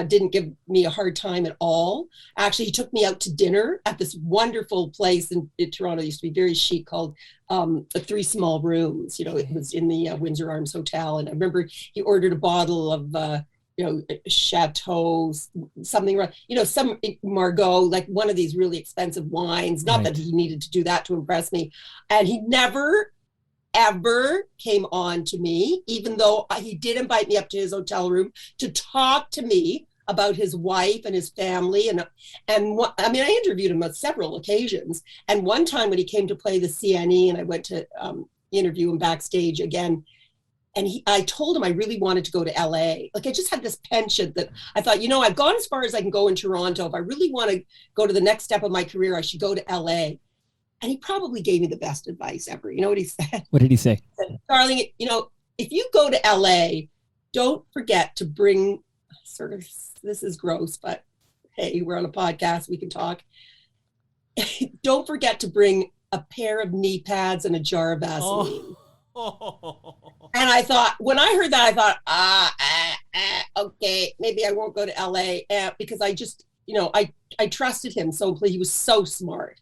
didn't give me a hard time at all. Actually, he took me out to dinner at this wonderful place in Toronto. It used to be very chic, called the Three Small Rooms. You know, it was in the Windsor Arms Hotel. And I remember he ordered a bottle of, you know, Chateau, something, you know, some Margot, like one of these really expensive wines. Not that he needed to do that to impress me. And he never, ever came on to me, even though he did invite me up to his hotel room to talk to me about his wife and his family. And I mean, I interviewed him on several occasions. And one time when he came to play the CNE, and I went to interview him backstage again, and I told him I really wanted to go to LA. Like, I just had this penchant that I thought, you know, I've gone as far as I can go in Toronto. If I really want to go to the next step of my career, I should go to LA. And he probably gave me the best advice ever. You know what he said? What did he say? He said, darling, you know, if you go to LA, don't forget to bring, sort of, this is gross, but hey, we're on a podcast, we can talk. Don't forget to bring a pair of knee pads and a jar of Vaseline. And I thought, when I heard that, I thought, okay, maybe I won't go to LA, because I just, you know, I trusted him. So he was so smart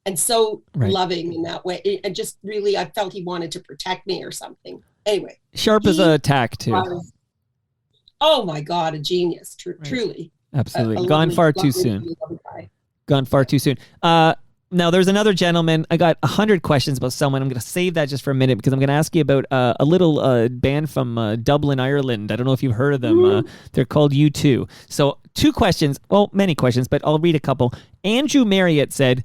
and so loving in that way. And just really, I felt he wanted to protect me or something. Anyway. Sharp as a tack, too. Oh my God, a genius, truly. Absolutely. Gone far too soon. Gone far too soon. Now, there's another gentleman. I got 100 questions about someone. I'm going to save that just for a minute, because I'm going to ask you about a little band from Dublin, Ireland. I don't know if you've heard of them. They're called U2. So 2 questions. Well, many questions, but I'll read a couple. Andrew Marriott said,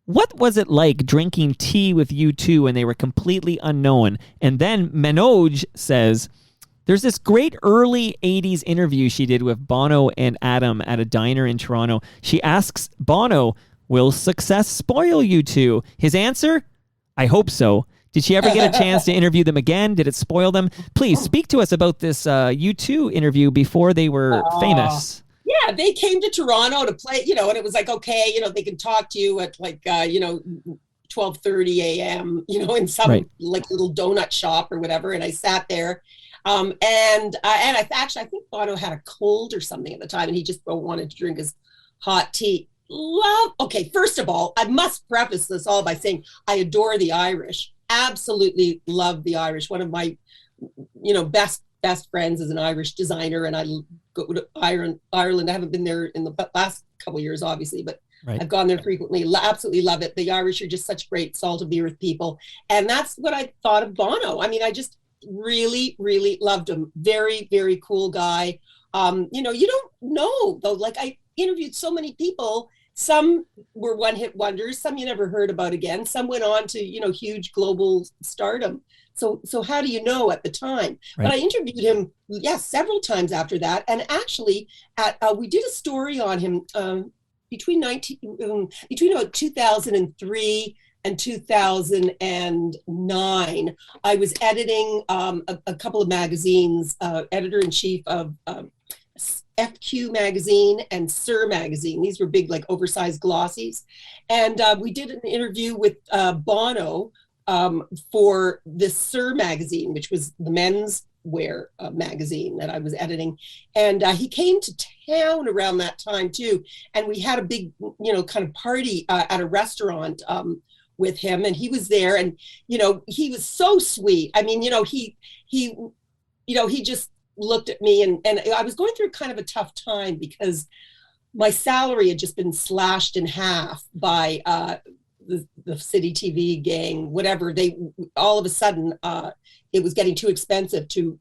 what was it like drinking tea with U2 when they were completely unknown? And then Manoj says, there's this great early 80s interview she did with Bono and Adam at a diner in Toronto. She asks Bono, will success spoil U2? His answer? I hope so. Did she ever get a chance to interview them again? Did it spoil them? Please speak to us about this U2 interview before they were famous. Yeah, they came to Toronto to play, you know, and it was like, okay, you know, they can talk to you at like, you know, 12:30 a.m., you know, in some like little donut shop or whatever. And I sat there. And I think Bono had a cold or something at the time, and he just wanted to drink his hot tea. Okay, first of all, I must preface this all by saying I adore the Irish. Absolutely love the Irish. One of my, you know, best friends is an Irish designer, and I go to Ireland. I haven't been there in the last couple of years, obviously, but I've gone there frequently. Absolutely love it. The Irish are just such great salt of the earth people, and that's what I thought of Bono. I mean, I just really, really loved him. Very, very cool guy. You know, you don't know though. Like, I interviewed so many people. Some were one-hit wonders. Some you never heard about again. Some went on to, you know, huge global stardom. So how do you know at the time? But I interviewed him, several times after that. And actually, we did a story on him between about 2003 and 2009. I was editing a couple of magazines, editor-in-chief of FQ magazine and Sir magazine. These were big, like, oversized glossies. And we did an interview with Bono for this Sir magazine, which was the men's wear magazine that I was editing. And he came to town around that time too. And we had a big, you know, kind of party at a restaurant with him. And he was there, and, you know, he was so sweet. I mean, you know, he just looked at me, and I was going through kind of a tough time because my salary had just been slashed in half by the city TV gang, whatever. They all of a sudden it was getting too expensive to,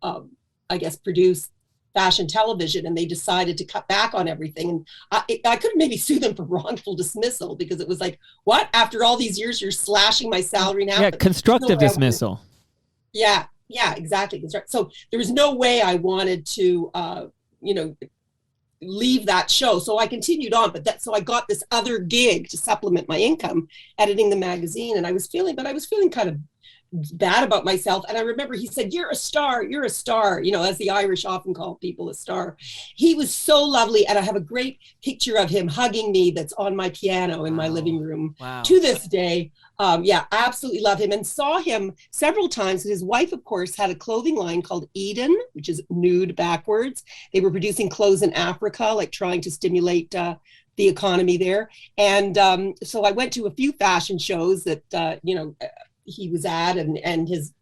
I guess, produce fashion television, and they decided to cut back on everything. And I could maybe sue them for wrongful dismissal, because it was like, what? After all these years, you're slashing my salary now? Yeah, constructive dismissal. Yeah, exactly. So there was no way I wanted to, leave that show. So I continued on, so I got this other gig to supplement my income, editing the magazine. And I was feeling kind of bad about myself. And I remember he said, you're a star, as the Irish often call people a star. He was so lovely. And I have a great picture of him hugging me that's on my piano in my living room to this day. Absolutely love him, and saw him several times. His wife, of course, had a clothing line called Eden, which is nude backwards. They were producing clothes in Africa, like trying to stimulate the economy there. And so I went to a few fashion shows that, he was at, and his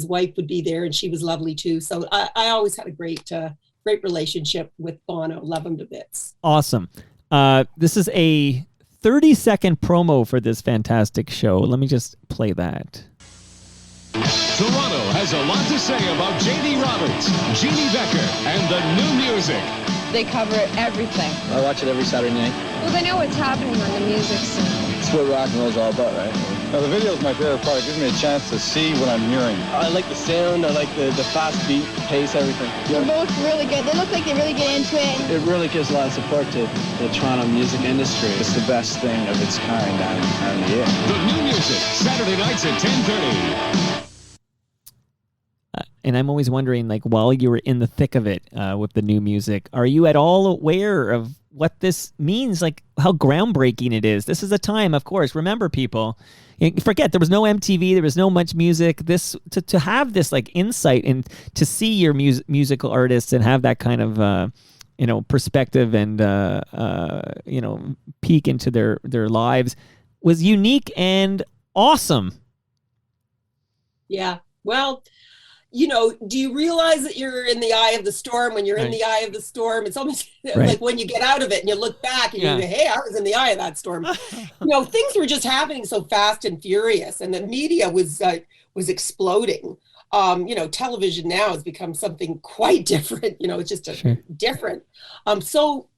wife would be there, and she was lovely too. So I always had a great relationship with Bono. Love him to bits. Awesome. This is a 30-second promo for this fantastic show. Let me just play that. Toronto has a lot to say about J.D. Roberts, Jeanne Beker, and the new music. They cover everything. I watch it every Saturday night. Well, they know what's happening on the music scene. It's what rock and roll is all about, right? Now, the video is my favorite part. It gives me a chance to see what I'm hearing. I like the sound. I like the fast beat, pace, everything. They're both really good. They look like they really get into it. It really gives a lot of support to the Toronto music industry. It's the best thing of its kind on the air. The new music, Saturday nights at 10:30. And I'm always wondering, like, while you were in the thick of it with the new music, are you at all aware of what this means, like how groundbreaking it is? This is a time, of course, remember, people, forget there was no MTV, there was no much music. This to have this like insight and to see your musical artists and have that kind of perspective and peek into their lives was unique and awesome. Yeah, well, do you realize that you're in the eye of the storm? When you're in the eye of the storm, it's almost like when you get out of it and you look back and you go, hey, I was in the eye of that storm. Things were just happening so fast and furious, and the media was exploding. Television now has become something quite different. It's just different. So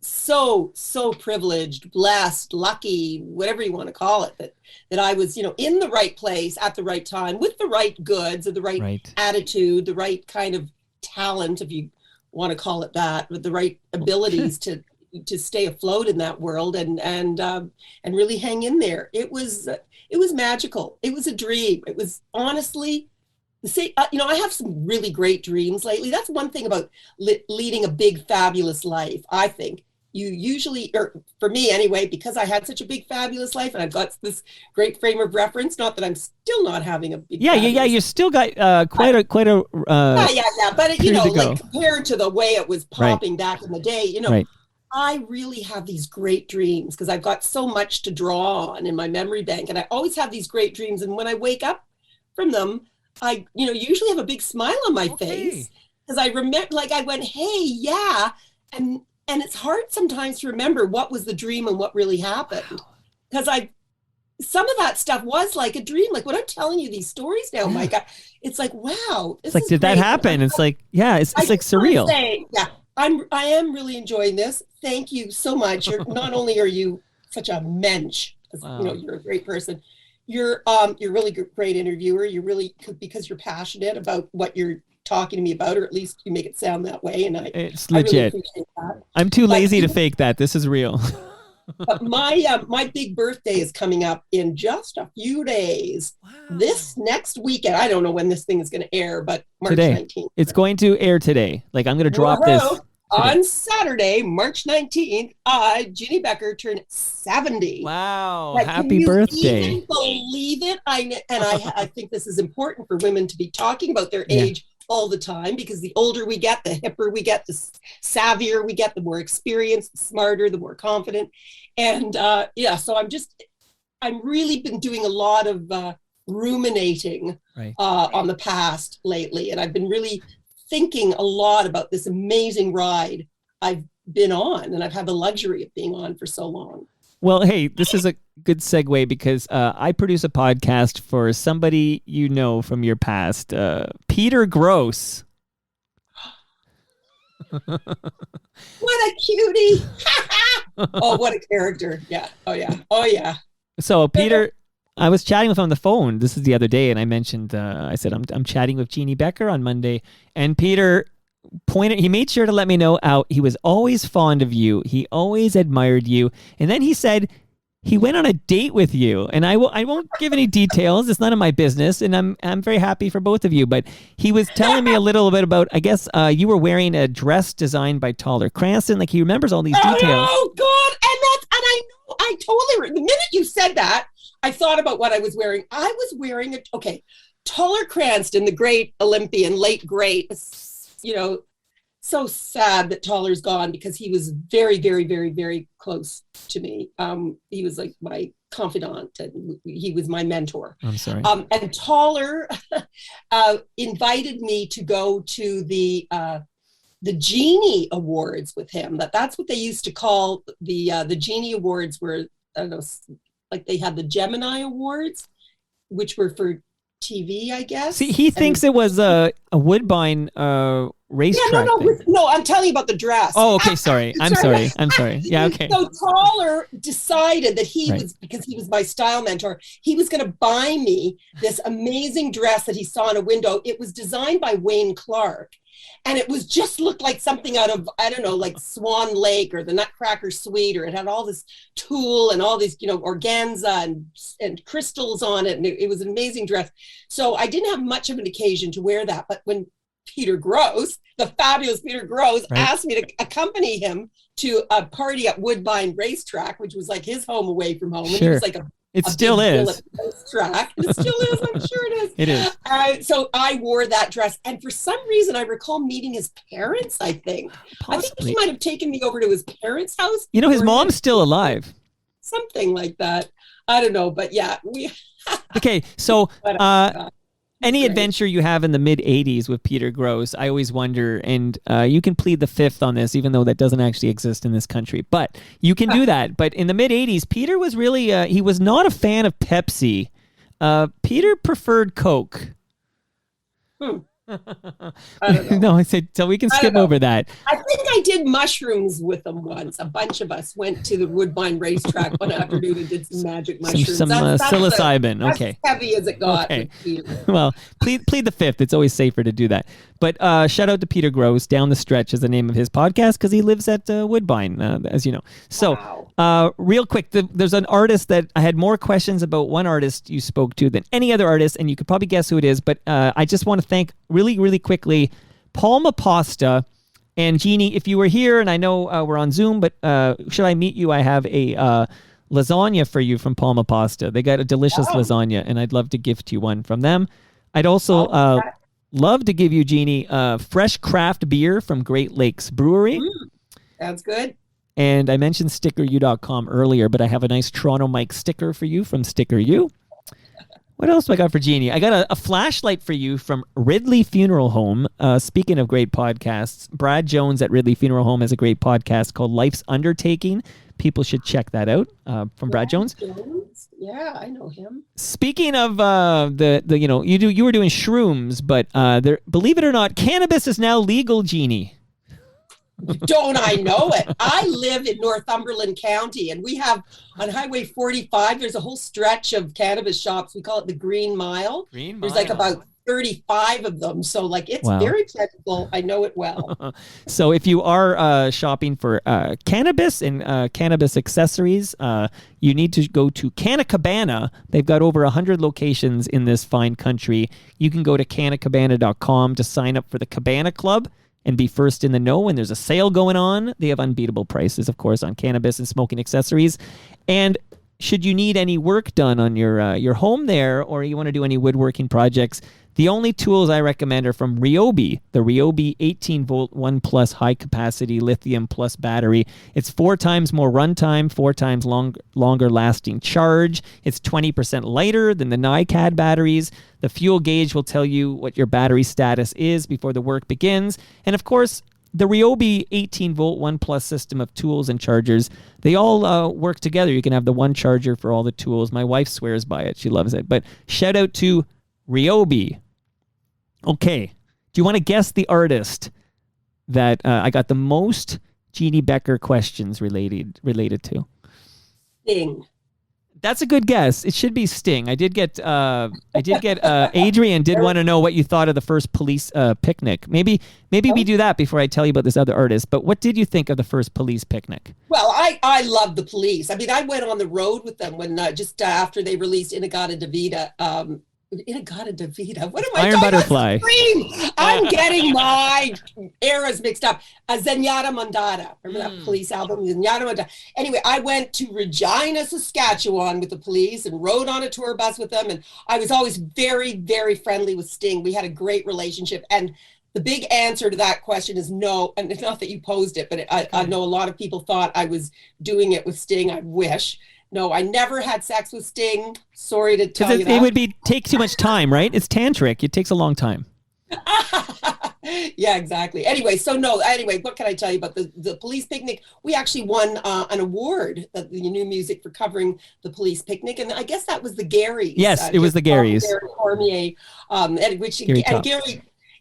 privileged, blessed, lucky, whatever you want to call it, that I was, in the right place at the right time with the right goods, or the right attitude, the right kind of talent, if you want to call it that, with the right abilities to stay afloat in that world and really hang in there. It was magical. It was a dream. It was honestly. I have some really great dreams lately. That's one thing about leading a big, fabulous life. I think you usually, or for me anyway, because I had such a big, fabulous life, and I've got this great frame of reference. Not that I'm still not having a big. Yeah. You still got quite a. But compared to the way it was popping back in the day, I really have these great dreams because I've got so much to draw on in my memory bank, and I always have these great dreams. And when I wake up from them, I, usually have a big smile on my face because I remember, I went, hey, yeah. And it's hard sometimes to remember what was the dream and what really happened. Because some of that stuff was like a dream. Like when I'm telling you these stories now, Mike, it's like, wow. It's like, did that happen? It's like, it's like surreal. I am really enjoying this. Thank you so much. Not only are you such a mensch, you're a great person. You're really great interviewer. You're really, because you're passionate about what you're talking to me about, or at least you make it sound that way. And it's legit. I really appreciate that. I'm too lazy to fake that. This is real. But my big birthday is coming up in just a few days. Wow. This next weekend. I don't know when this thing is going to air, but March 19th. It's going to air today. I'm going to drop this. On Saturday, March 19th, Jeanne Beker turned 70. Wow. Happy birthday. Can you even believe it? I think this is important for women to be talking about their age all the time, because the older we get, the hipper we get, the savvier we get, the more experienced, the smarter, the more confident. And so I'm really been doing a lot of ruminating on the past lately. And I've been really thinking a lot about this amazing ride I've been on, and I've had the luxury of being on for so long. Well, hey, this is a good segue because I produce a podcast for somebody you know from your past, Peter Gross. What a cutie. Oh, what a character. Yeah. Oh, yeah. Oh, yeah. So, Peter, I was chatting with him on the phone. This is the other day, and I mentioned, I said, I'm chatting with Jeanne Beker on Monday, and Peter he made sure to let me know how he was always fond of you. He always admired you. And then he said he went on a date with you. And I won't give any details. It's none of my business. And I'm very happy for both of you. But he was telling me a little bit about, I guess, you were wearing a dress designed by Taller Cranston. Like, he remembers all these details. Oh, God. I totally, the minute you said that, I thought about what I was wearing. I was wearing Taller Cranston, the great Olympian, late great, you know, so sad that Taller's gone because he was very, very, very, very close to me. He was like my confidant, and he was my mentor. I'm sorry. And Taller invited me to go to the Genie Awards with him. That's what they used to call the Genie Awards, were, I don't know, like they had the Gemini Awards, which were for TV, I guess. See, he thinks it was a Woodbine racetrack. No, I'm telling you about the dress. Oh, okay, sorry. I'm sorry. Yeah, okay. So Taller decided that he was, because he was my style mentor, he was going to buy me this amazing dress that he saw in a window. It was designed by Wayne Clark. And it was just looked like something out of, I don't know, like Swan Lake or the Nutcracker Suite, or it had all this tulle and all these, you know, organza and crystals on it. And it was an amazing dress. So I didn't have much of an occasion to wear that. But when Peter Gross, the fabulous Peter Gross, asked me to accompany him to a party at Woodbine Racetrack, which was like his home away from home. Sure. And it was like it still is. Track. It still is. I'm sure it is. It is. So I wore that dress, and for some reason, I recall meeting his parents. I think he might have taken me over to his parents' house. You know, his mom's still alive. Something like that. I don't know, but yeah, we. Okay, so any adventure you have in the mid-'80s with Peter Gross, I always wonder, and you can plead the fifth on this, even though that doesn't actually exist in this country, but you can do that. But in the mid-'80s, Peter was really, he was not a fan of Pepsi. Peter preferred Coke. I don't know. No, I said, so we can skip over that. I think I did mushrooms with them once. A bunch of us went to the Woodbine Racetrack one afternoon and did some magic mushrooms. Some psilocybin. Okay. That's heavy as it got. Okay. Well, plead the fifth. It's always safer to do that. But shout out to Peter Gross. Down the Stretch is the name of his podcast because he lives at Woodbine, as you know. So real quick, there's an artist that I had more questions about, one artist you spoke to than any other artist, and you could probably guess who it is. But I just want to thank really, really quickly Palma Pasta. And Jeanne, if you were here, and I know we're on Zoom, but should I meet you? I have a lasagna for you from Palma Pasta. They got a delicious lasagna, and I'd love to gift you one from them. I'd also love to give you, Jeanne, fresh craft beer from Great Lakes Brewery. That's good. And I mentioned stickeru.com earlier, but I have a nice Toronto Mike sticker for you from Sticker U. What else do I got for Jeanne? I got a flashlight for you from Ridley Funeral Home. Speaking of great podcasts, Brad Jones at Ridley Funeral Home has a great podcast called Life's Undertaking. People should check that out from Brad Jones. Yeah, I know him. Speaking of you were doing shrooms, but believe it or not, cannabis is now legal, Jeanne. Don't I know it? I live in Northumberland County, and we have on Highway 45, there's a whole stretch of cannabis shops. We call it the Green Mile. There's like about 35 of them. So like it's very plentiful. I know it well. So if you are shopping for cannabis and cannabis accessories, you need to go to Canna Cabana. They've got over 100 locations in this fine country. You can go to cannacabana.com to sign up for the Cabana Club and be first in the know when there's a sale going on. They have unbeatable prices, of course, on cannabis and smoking accessories. And should you need any work done on your home there, or you want to do any woodworking projects, The only tools I recommend are from Ryobi, the Ryobi 18-volt 1 Plus high-capacity lithium plus battery. It's 4 times more runtime, 4 times longer-lasting charge. It's 20% lighter than the NiCad batteries. The fuel gauge will tell you what your battery status is before the work begins. And, of course, the Ryobi 18-volt 1 Plus system of tools and chargers, they all work together. You can have the one charger for all the tools. My wife swears by it. She loves it. But shout out to Ryobi. Okay. Do you want to guess the artist that I got the most Jeanne Beker questions related to? Sting. That's a good guess. It should be Sting. I did get Adrian did want to know what you thought of the first Police picnic. Maybe we do that before I tell you about this other artist. But what did you think of the first Police picnic? Well, I love the Police. I mean, I went on the road with them when just after they released Inagata Davida. What am I Iron doing? Butterfly. I'm getting my eras mixed up. Zenyatta Mondada. Remember that Police album? Zenyatta Mondada. Anyway, I went to Regina, Saskatchewan with the Police and rode on a tour bus with them. And I was always very, very friendly with Sting. We had a great relationship. And the big answer to that question is no. And it's not that you posed it, but I know a lot of people thought I was doing it with Sting. I wish. No, I never had sex with Sting. Sorry to tell you that. It would take too much time, right? It's tantric. It takes a long time. Yeah, exactly. Anyway, what can I tell you about the Police picnic? We actually won an award, the new music for covering the Police picnic. And I guess that was the Garys. Yes, it was the Garys. Gary Cormier,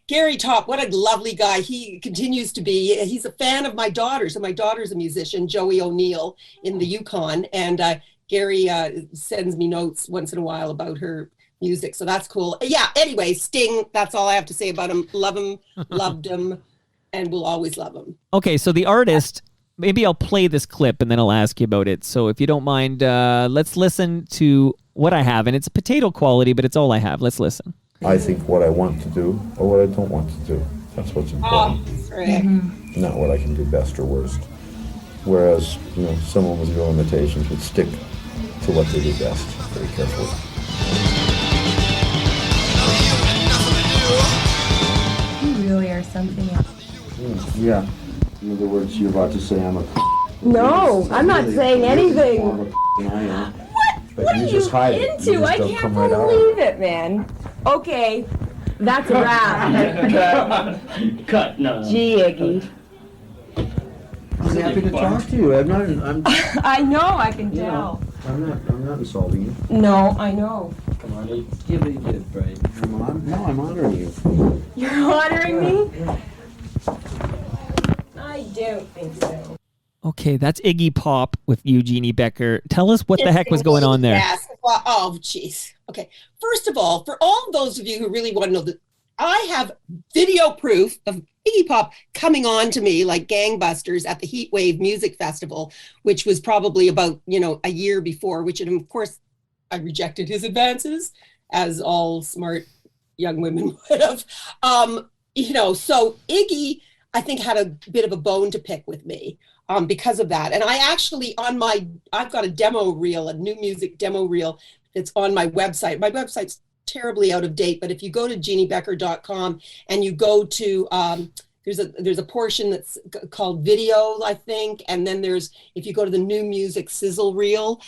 Gary Top, what a lovely guy. He continues to be. He's a fan of my daughter. So my daughter's a musician, Joey O'Neill, in the Yukon. And Gary sends me notes once in a while about her music. So that's cool. Yeah, anyway, Sting, that's all I have to say about him. Love him, loved him, and we'll always love him. Okay, so the artist, maybe I'll play this clip and then I'll ask you about it. So if you don't mind, let's listen to what I have. And it's potato quality, but it's all I have. Let's listen. I think what I want to do or what I don't want to do. That's what's important. Not what I can do best or worst. Whereas, someone with real limitations would stick to what they do best very carefully. You really are something else. Yeah. In other words, you're about to say I'm a No, I'm not saying anything. What are you into? I can't believe it, man. Okay, that's a wrap. Cut. No. Gee, Iggy. I'm happy to talk to you. I know, I can tell. I'm not insulting you. No, I know. Come on, give it a good break. I'm honoring you. You're honoring me? I don't think so. Okay, that's Iggy Pop with Jeanne Beker. Tell us what the heck was going on there. Yes. Well, oh, jeez. Okay. First of all, for all those of you who really want to know that, I have video proof of Iggy Pop coming on to me like gangbusters at the Heatwave Music Festival, which was probably about, a year before, which, of course, I rejected his advances, as all smart young women would have. So Iggy, I think, had a bit of a bone to pick with me. Because of that. And I actually, I've got a demo reel, a new music demo reel that's on my website. My website's terribly out of date, but if you go to jeannebeker.com and you go to, there's a portion that's called video, I think. And then if you go to the new music sizzle reel,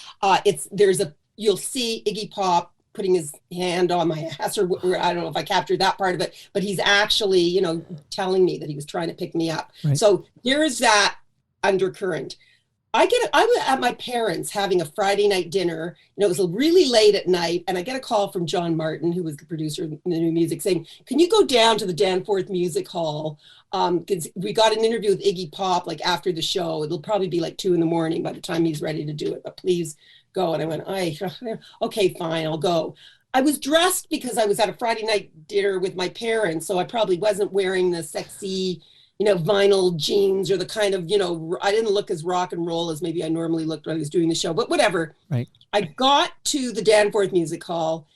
you'll see Iggy Pop putting his hand on my ass, or I don't know if I captured that part of it, but he's actually, telling me that he was trying to pick me up. Right. So here's that undercurrent. I was at my parents having a Friday night dinner, it was really late at night, and I get a call from John Martin, who was the producer of the new music, saying, can you go down to the Danforth Music Hall? Because we got an interview with Iggy Pop after the show. It'll probably be 2 a.m. by the time he's ready to do it, but please go. And I went, okay, fine, I'll go. I was dressed because I was at a Friday night dinner with my parents, so I probably wasn't wearing the sexy vinyl jeans or the kind of, I didn't look as rock and roll as maybe I normally looked when I was doing the show, but whatever. Right. I got to the Danforth Music Hall.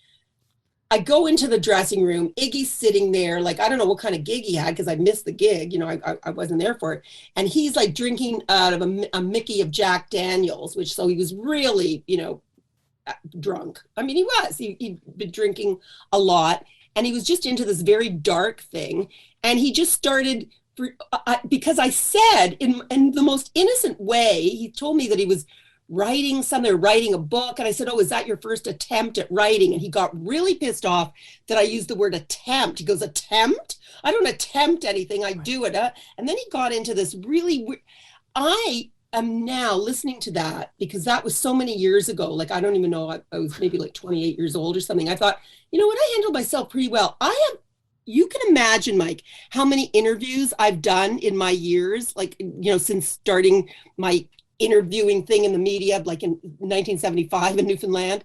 I go into the dressing room. Iggy's sitting there, I don't know what kind of gig he had because I missed the gig. I wasn't there for it. And he's drinking out of a Mickey of Jack Daniels, so he was really, drunk. I mean, he was. He'd been drinking a lot. and he was just into this very dark thing. And he just started, because I said in the most innocent way, he told me that he was writing a book. And I said, oh, is that your first attempt at writing? And he got really pissed off that I used the word attempt. He goes, attempt? I don't attempt anything. I do it. And then he got into this really weird. I am now listening to that because that was so many years ago. Like, I don't even know. I was maybe like 28 years old or something. I thought, you know what? I handled myself pretty well. You can imagine, Mike, how many interviews I've done in my years, like, since starting my interviewing thing in the media, like in 1975 in Newfoundland.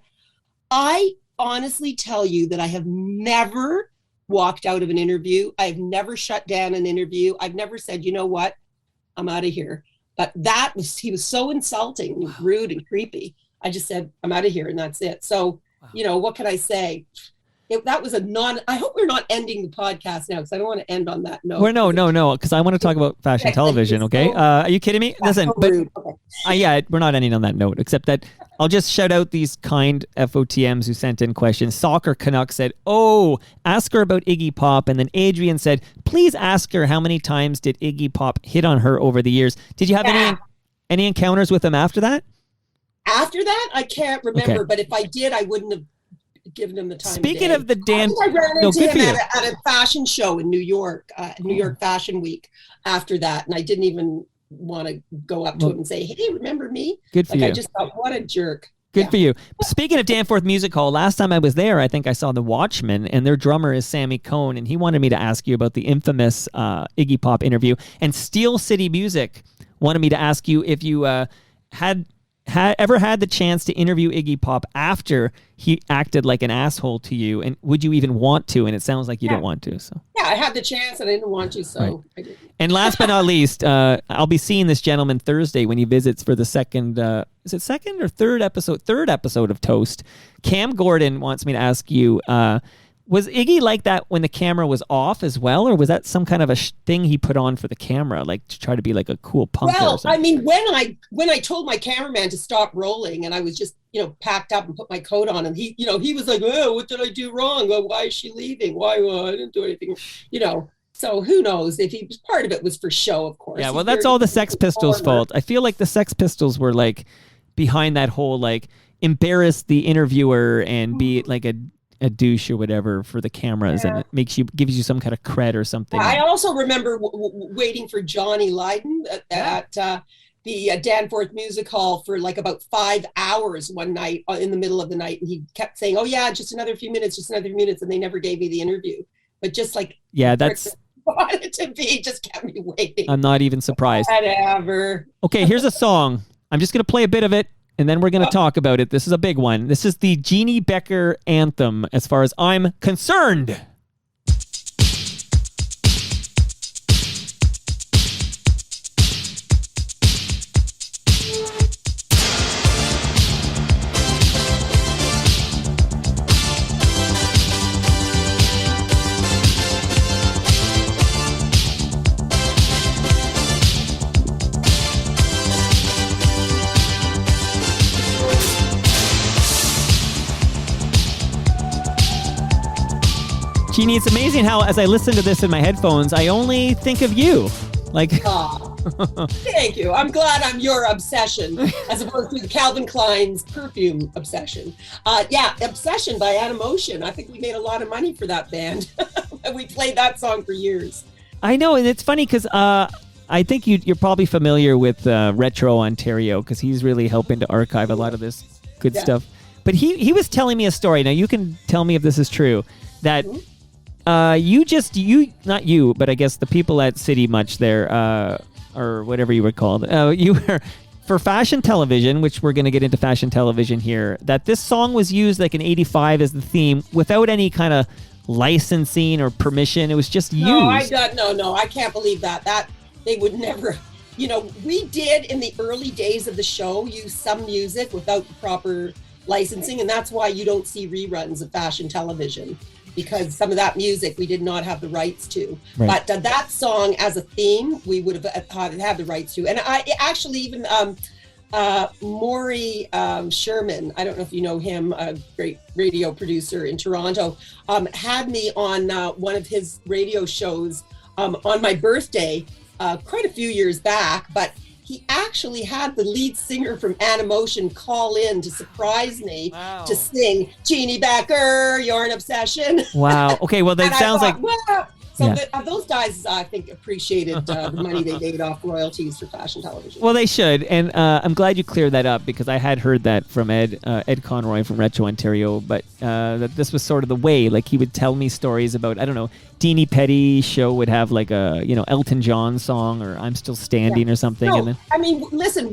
I honestly tell you that I have never walked out of an interview. I've never shut down an interview. I've never said, you know what, I'm out of here. But he was so insulting and rude and creepy. I just said, I'm out of here, and that's it. So, what can I say? I hope we're not ending the podcast now, because I don't want to end on that note. Well, no, because I want to talk about fashion television, okay? Are you kidding me? Listen, but we're not ending on that note, except that I'll just shout out these kind FOTMs who sent in questions. Soccer Canuck said, ask her about Iggy Pop. And then Adrian said, please ask her how many times did Iggy Pop hit on her over the years. Did you have any encounters with him after that? After that, I can't remember, but if I did, I wouldn't have given him the time. Speaking of the Dan, I ran into him at a fashion show in New York, New York Fashion Week after that. And I didn't even want to go up to him and say, hey, remember me? Good for you. I just thought, what a jerk. Good for you. Speaking of Danforth Music Hall, last time I was there, I think I saw the Watchmen, and their drummer is Sammy Cohn, and he wanted me to ask you about the infamous Iggy Pop interview. And Steel City Music wanted me to ask you if you had ever had the chance to interview Iggy Pop after he acted like an asshole to you, and would you even want to? And it sounds like you don't want to. So I had the chance and I didn't want to, so right. I didn't. And last but not least, I'll be seeing this gentleman Thursday when he visits for the second, is it second or third episode? Third episode of Toast. Cam Gordon wants me to ask you, was Iggy like that when the camera was off as well, or was that some kind of a thing he put on for the camera, like to try to be like a cool punker? Well, I mean, when I told my cameraman to stop rolling, and I was just packed up and put my coat on, and he was like, "Oh, what did I do wrong? Oh, why is she leaving? Why? Well, I didn't do anything." So who knows if part of it was for show, of course. Yeah, well, that's all the Sex Pistols' fault. I feel like the Sex Pistols were like behind that whole like embarrass the interviewer and be like a douche or whatever for the cameras, and it gives you some kind of cred or something. I also remember waiting for Johnny Lydon at the Danforth Music Hall for like about 5 hours one night in the middle of the night, and he kept saying, "Oh yeah, just another few minutes," and they never gave me the interview. But just like that's wanted to be, just kept me waiting. I'm not even surprised. Whatever. Okay, here's a song. I'm just gonna play a bit of it, and then we're going to talk about it. This is a big one. This is the Jeanne Beker anthem, as far as I'm concerned. Jeanne, it's amazing how, as I listen to this in my headphones, I only think of you. Like, thank you. I'm glad I'm your obsession, as opposed to Calvin Klein's perfume obsession. Obsession by Animotion. I think we made a lot of money for that band. We played that song for years. I know, and it's funny because I think you're probably familiar with Retro Ontario, because he's really helping to archive a lot of this good stuff. But he was telling me a story. Now, you can tell me if this is true, that not you, but I guess the people at City Much there, or whatever you were called, you were for Fashion Television, which we're going to get into Fashion Television here, that this song was used like in 85 as the theme without any kind of licensing or permission. It was just used. No, I can't believe that. That they would never, we did in the early days of the show use some music without the proper licensing, and that's why you don't see reruns of Fashion Television, because some of that music we did not have the rights to. Right. But that song as a theme, we would have had the rights to. And I actually even Maury Sherman, I don't know if you know him, a great radio producer in Toronto, had me on one of his radio shows on my birthday quite a few years back, but he actually had the lead singer from Animotion call in to surprise me to sing Jeanne Beker, You're an Obsession. Wow. Okay, well, that sounds like... Wow. So those guys, I think, appreciated the money they made off royalties for Fashion Television. Well, they should, and I'm glad you cleared that up because I had heard that from Ed Conroy from Retro Ontario, but that this was sort of the way. Like he would tell me stories about, I don't know, Deanie Petty's show would have like a Elton John song or I'm Still Standing or something. No, and then... I mean, listen,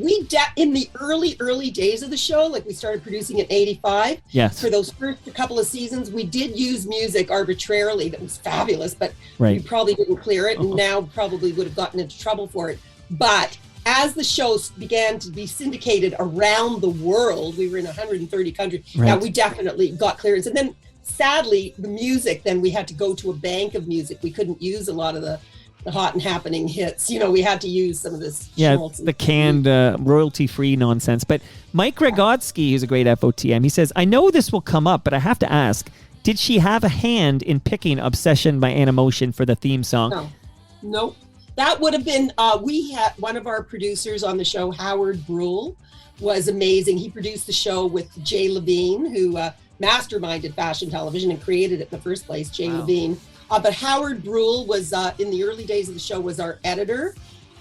in the early days of the show, like we started producing in '85. Yes. For those first couple of seasons, we did use music arbitrarily. That was fabulous, but we probably didn't clear it, and now probably would have gotten into trouble for it. But as the shows began to be syndicated around the world, we were in 130 countries. Right. Now we definitely got clearance, and then sadly, the music. Then we had to go to a bank of music. We couldn't use a lot of the hot and happening hits. We had to use some of this. Yeah, the canned royalty-free nonsense. But Mike Gregotsky, who's a great FOTM, he says, I know this will come up, but I have to ask, did she have a hand in picking Obsession by Animotion for the theme song? No. Nope. That would have been, we had one of our producers on the show, Howard Brule, was amazing. He produced the show with Jay Levine, who masterminded Fashion Television and created it in the first place, Jay Levine. But Howard Brule was, in the early days of the show, was our editor,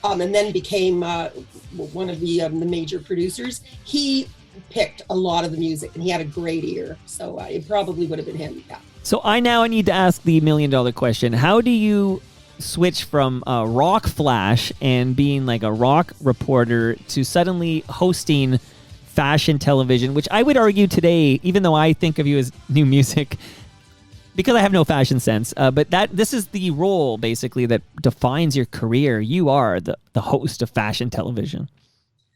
and then became one of the major producers. He picked a lot of the music, and he had a great ear, so it probably would have been him. Yeah. So I need to ask the $1 million question. How do you switch from rock flash and being like a rock reporter to suddenly hosting Fashion Television, which I would argue today, even though I think of you as new music, because I have no fashion sense, but this is the role basically that defines your career. You are the host of Fashion Television.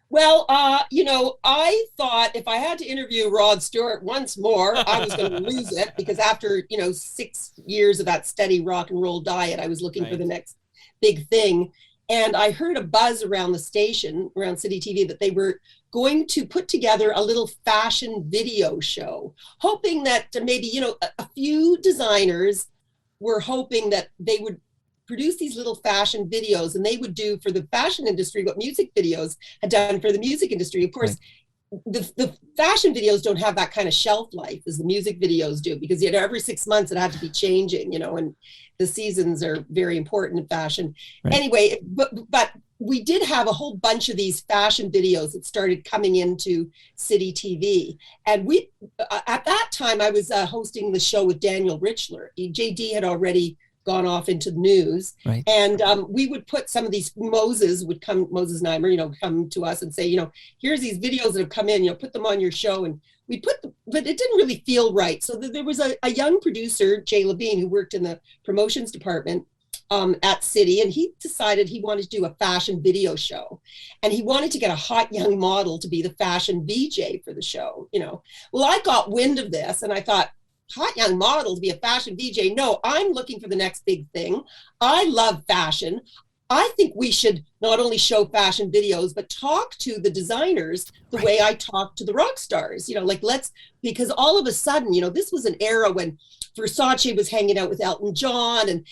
Well, I thought if I had to interview Rod Stewart once more, I was going to lose it because after, 6 years of that steady rock and roll diet, I was looking for the next big thing. And I heard a buzz around the station, around City TV, that they were going to put together a little fashion video show, hoping that maybe, a few designers were hoping that they would produce these little fashion videos and they would do for the fashion industry what music videos had done for the music industry. Of course, the fashion videos don't have that kind of shelf life as the music videos do, because every 6 months it had to be changing, and the seasons are very important in fashion. Right. Anyway, but we did have a whole bunch of these fashion videos that started coming into City TV. And at that time, I was hosting the show with Daniel Richler. JD had already gone off into the news. Right. And we would put some of these, Moses Neimer, come to us and say, here's these videos that have come in, put them on your show. And we but it didn't really feel right. So there was a young producer, Jay Levine, who worked in the promotions department at City, and he decided he wanted to do a fashion video show. And he wanted to get a hot young model to be the fashion VJ for the show, Well, I got wind of this and I thought, hot young model to be a fashion VJ? No, I'm looking for the next big thing. I love fashion. I think we should not only show fashion videos, but talk to the designers the way I talk to the rock stars, because all of a sudden, this was an era when Versace was hanging out with Elton John and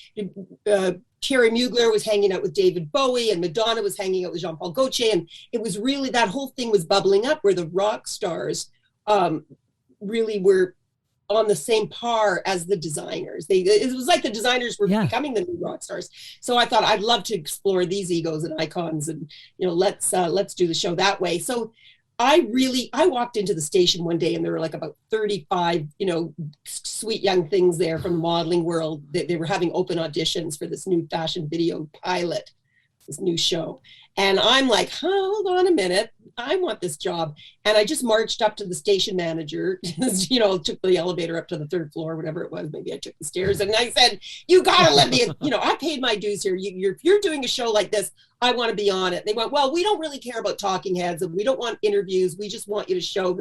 Thierry Mugler was hanging out with David Bowie and Madonna was hanging out with Jean-Paul Gaultier. And it was really, that whole thing was bubbling up where the rock stars really were on the same par as the designers. It was like the designers were becoming the new rock stars. So I thought I'd love to explore these egos and icons, and let's do the show that way. So I walked into the station one day and there were like about 35, sweet young things there from the modeling world. They were having open auditions for this new fashion video pilot, this new show. And I'm like, hold on a minute, I want this job. And I just marched up to the station manager, took the elevator up to the third floor, whatever it was. Maybe I took the stairs. And I said, you got to let me, I paid my dues here. If you're doing a show like this, I want to be on it. They went, well, we don't really care about talking heads and we don't want interviews. We just want you to show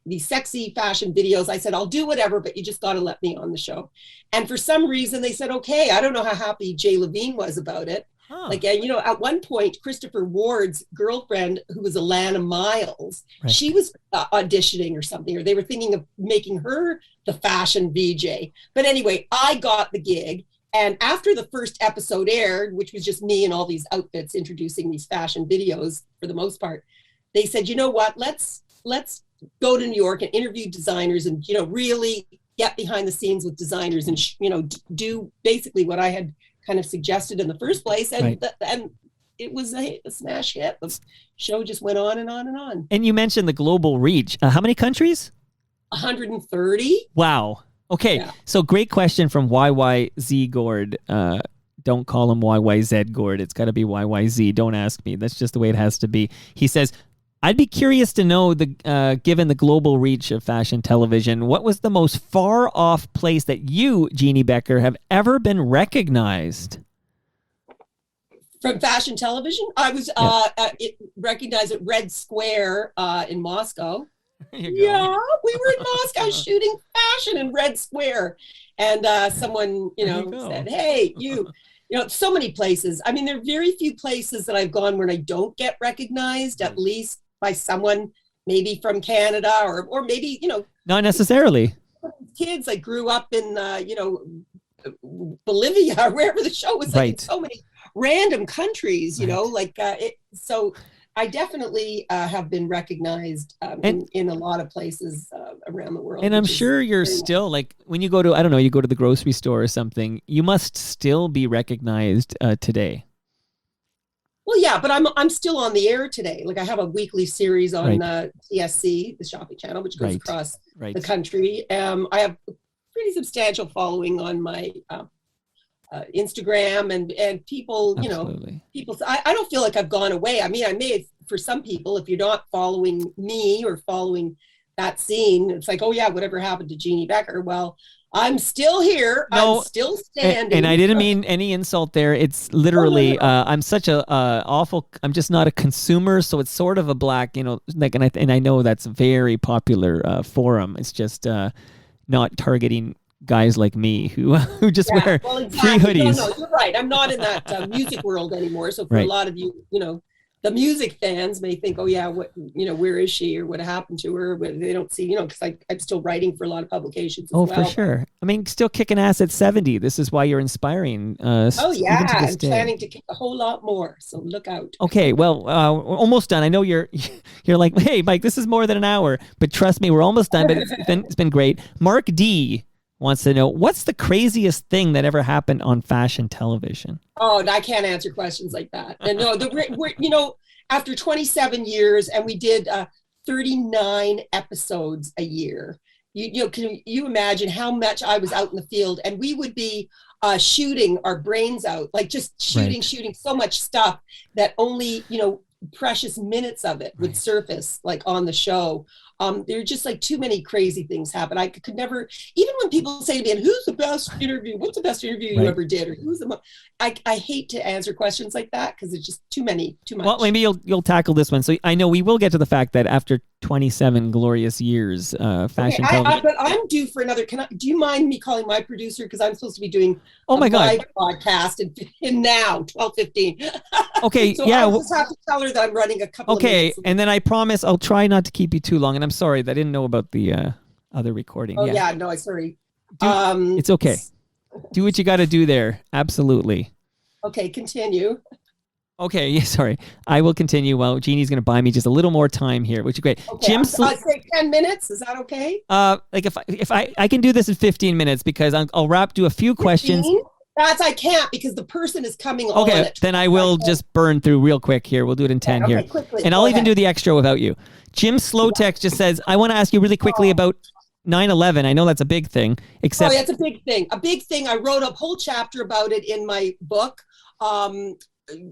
these sexy fashion videos. I said, I'll do whatever, but you just got to let me on the show. And for some reason they said, okay. I don't know how happy Jay Levine was about it. Like, you know, at one point, Christopher Ward's girlfriend, who was Alana Miles, she was auditioning or something, or they were thinking of making her the fashion VJ. But anyway, I got the gig. And after the first episode aired, which was just me and all these outfits introducing these fashion videos for the most part, they said, you know what, let's go to New York and interview designers and, you know, really get behind the scenes with designers and, you know, do basically what I had kind of suggested in the first place. And, and it was a smash hit. The show just went on and on and on. And you mentioned the global reach. How many countries? 130. Wow. Okay. So great question from YYZ Gord. Don't call him YYZ Gord. It's got to be YYZ. Don't ask me. That's just the way it has to be. He says, I'd be curious to know, given the global reach of fashion television, what was the most far-off place that you, Jeanne Beker, have ever been recognized? From fashion television? I was recognized at Red Square in Moscow. Yeah, we were in Moscow shooting fashion in Red Square. And someone, you know, said, hey, you know, so many places. I mean, there are very few places that I've gone where I don't get recognized, at least by someone maybe from Canada or maybe, you know. Not necessarily. Kids, I grew up in, you know, Bolivia or wherever the show was, like in so many random countries, you know, like so I definitely have been recognized in a lot of places around the world. And I'm sure you're still, like, when you go to, I don't know, you go to the grocery store or something, you must still be recognized today. Well, yeah, but I'm still on the air today. Like, I have a weekly series on TSC, the shopping channel, which goes across the country. I have a pretty substantial following on my Instagram and people, you know, people. I don't feel like I've gone away. I mean, I may have, for some people, if you're not following me or following that scene, it's like, oh yeah, whatever happened to Jeanne Beker? Well, I'm still here. I'm still standing. And I didn't mean any insult there. It's literally, I'm such a I'm just not a consumer. So it's sort of a black, you know, like, and I know that's a very popular forum. It's just not targeting guys like me who just wear free hoodies. No, you're right. I'm not in that music world anymore. So for a lot of you, you know, the music fans may think, oh yeah, what, you know, where is she or what happened to her? But they don't see, you know, because I'm still writing for a lot of publications as well. For sure. I mean, still kicking ass at 70. This is why you're inspiring. Oh yeah, I'm planning to kick a whole lot more. So look out. Okay, well, we're almost done. I know you're like, hey, Mike, this is more than an hour, but trust me, we're almost done. But it's been great. Mark D wants to know, what's the craziest thing that ever happened on fashion television? Oh, I can't answer questions like that. And no, we're, you know, after 27 years and we did 39 episodes a year, you know, can you imagine how much I was out in the field, and we would be shooting our brains out, like just shooting so much stuff that only, you know, precious minutes of it would surface like on the show. There are just like too many crazy things happen. I could never, even when people say to me, and who's the best interview? What's the best interview you ever did? Or who's the I hate to answer questions like that because it's just too much. Well, maybe you'll tackle this one. So I know we will get to the fact that after 27 glorious years, fashion television. But I'm due for another. Do you mind me calling my producer? Because I'm supposed to be doing live podcast in now 12:15. Okay, so yeah. I just have to tell her that I'm running a couple of minutes. Okay, and then I promise I'll try not to keep you too long. And I'm sorry, I didn't know about the other recording. Oh yeah, no, sorry. It's okay. Do what you got to do there. Absolutely. Okay, continue. Okay, yeah, sorry. I will continue while Jeannie's going to buy me just a little more time here, which is great. Okay, I'd say 10 minutes. Is that okay? Like if I can do this in 15 minutes because I'll do a few 15? questions. I can't because the person is coming on. Okay, then I will just burn through real quick here. We'll do it in 10 here. Quickly, and I'll even do the extra without you. Jim Slowtex just says, I want to ask you really quickly about 9/11. I know that's a big thing. Except that's a big thing. A big thing. I wrote a whole chapter about it in my book.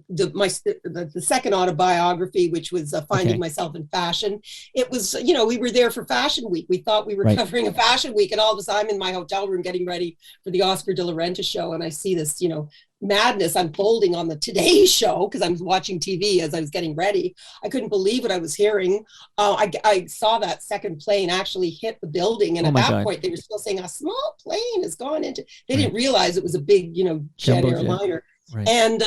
The second autobiography, which was Finding Myself in Fashion. It was, you know, we were there for Fashion Week. We thought we were covering a Fashion Week, and all of a sudden I'm in my hotel room getting ready for the Oscar de la Renta show, and I see this, you know, madness unfolding on the Today Show because I was watching TV as I was getting ready. I couldn't believe what I was hearing. I saw that second plane actually hit the building, and at that point they were still saying a small plane has gone into. They didn't realize it was a big, you know, jet airliner. Right. And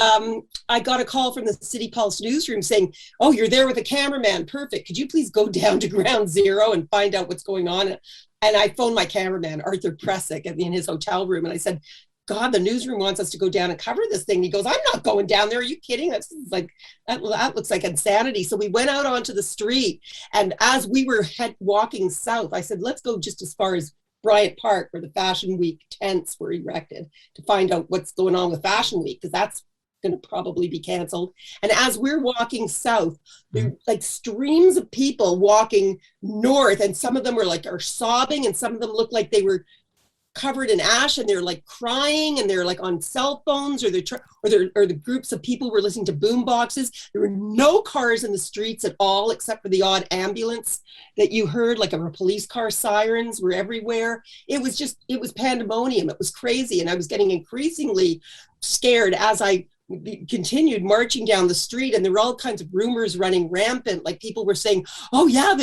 I got a call from the City Pulse newsroom saying, "Oh, you're there with a cameraman. Perfect. Could you please go down to ground zero and find out what's going on?" And I phoned my cameraman, Arthur Pressick, in his hotel room. And I said, "God, the newsroom wants us to go down and cover this thing." He goes, "I'm not going down there. Are you kidding? That's like, that looks like insanity." So we went out onto the street. And as we were walking south, I said, "Let's go just as far as Bryant Park, where the Fashion Week tents were erected, to find out what's going on with Fashion Week, because that's going to probably be canceled." And as we're walking south, there are like streams of people walking north, and some of them are sobbing, and some of them look like they were covered in ash, and they're like crying, and they're like on cell phones, or the groups of people were listening to boom boxes. There were no cars in the streets at all, except for the odd ambulance that you heard, like a police car. Sirens were everywhere. It was pandemonium. It was crazy. And I was getting increasingly scared as I continued marching down the street, and there were all kinds of rumors running rampant. Like people were saying, "Oh yeah,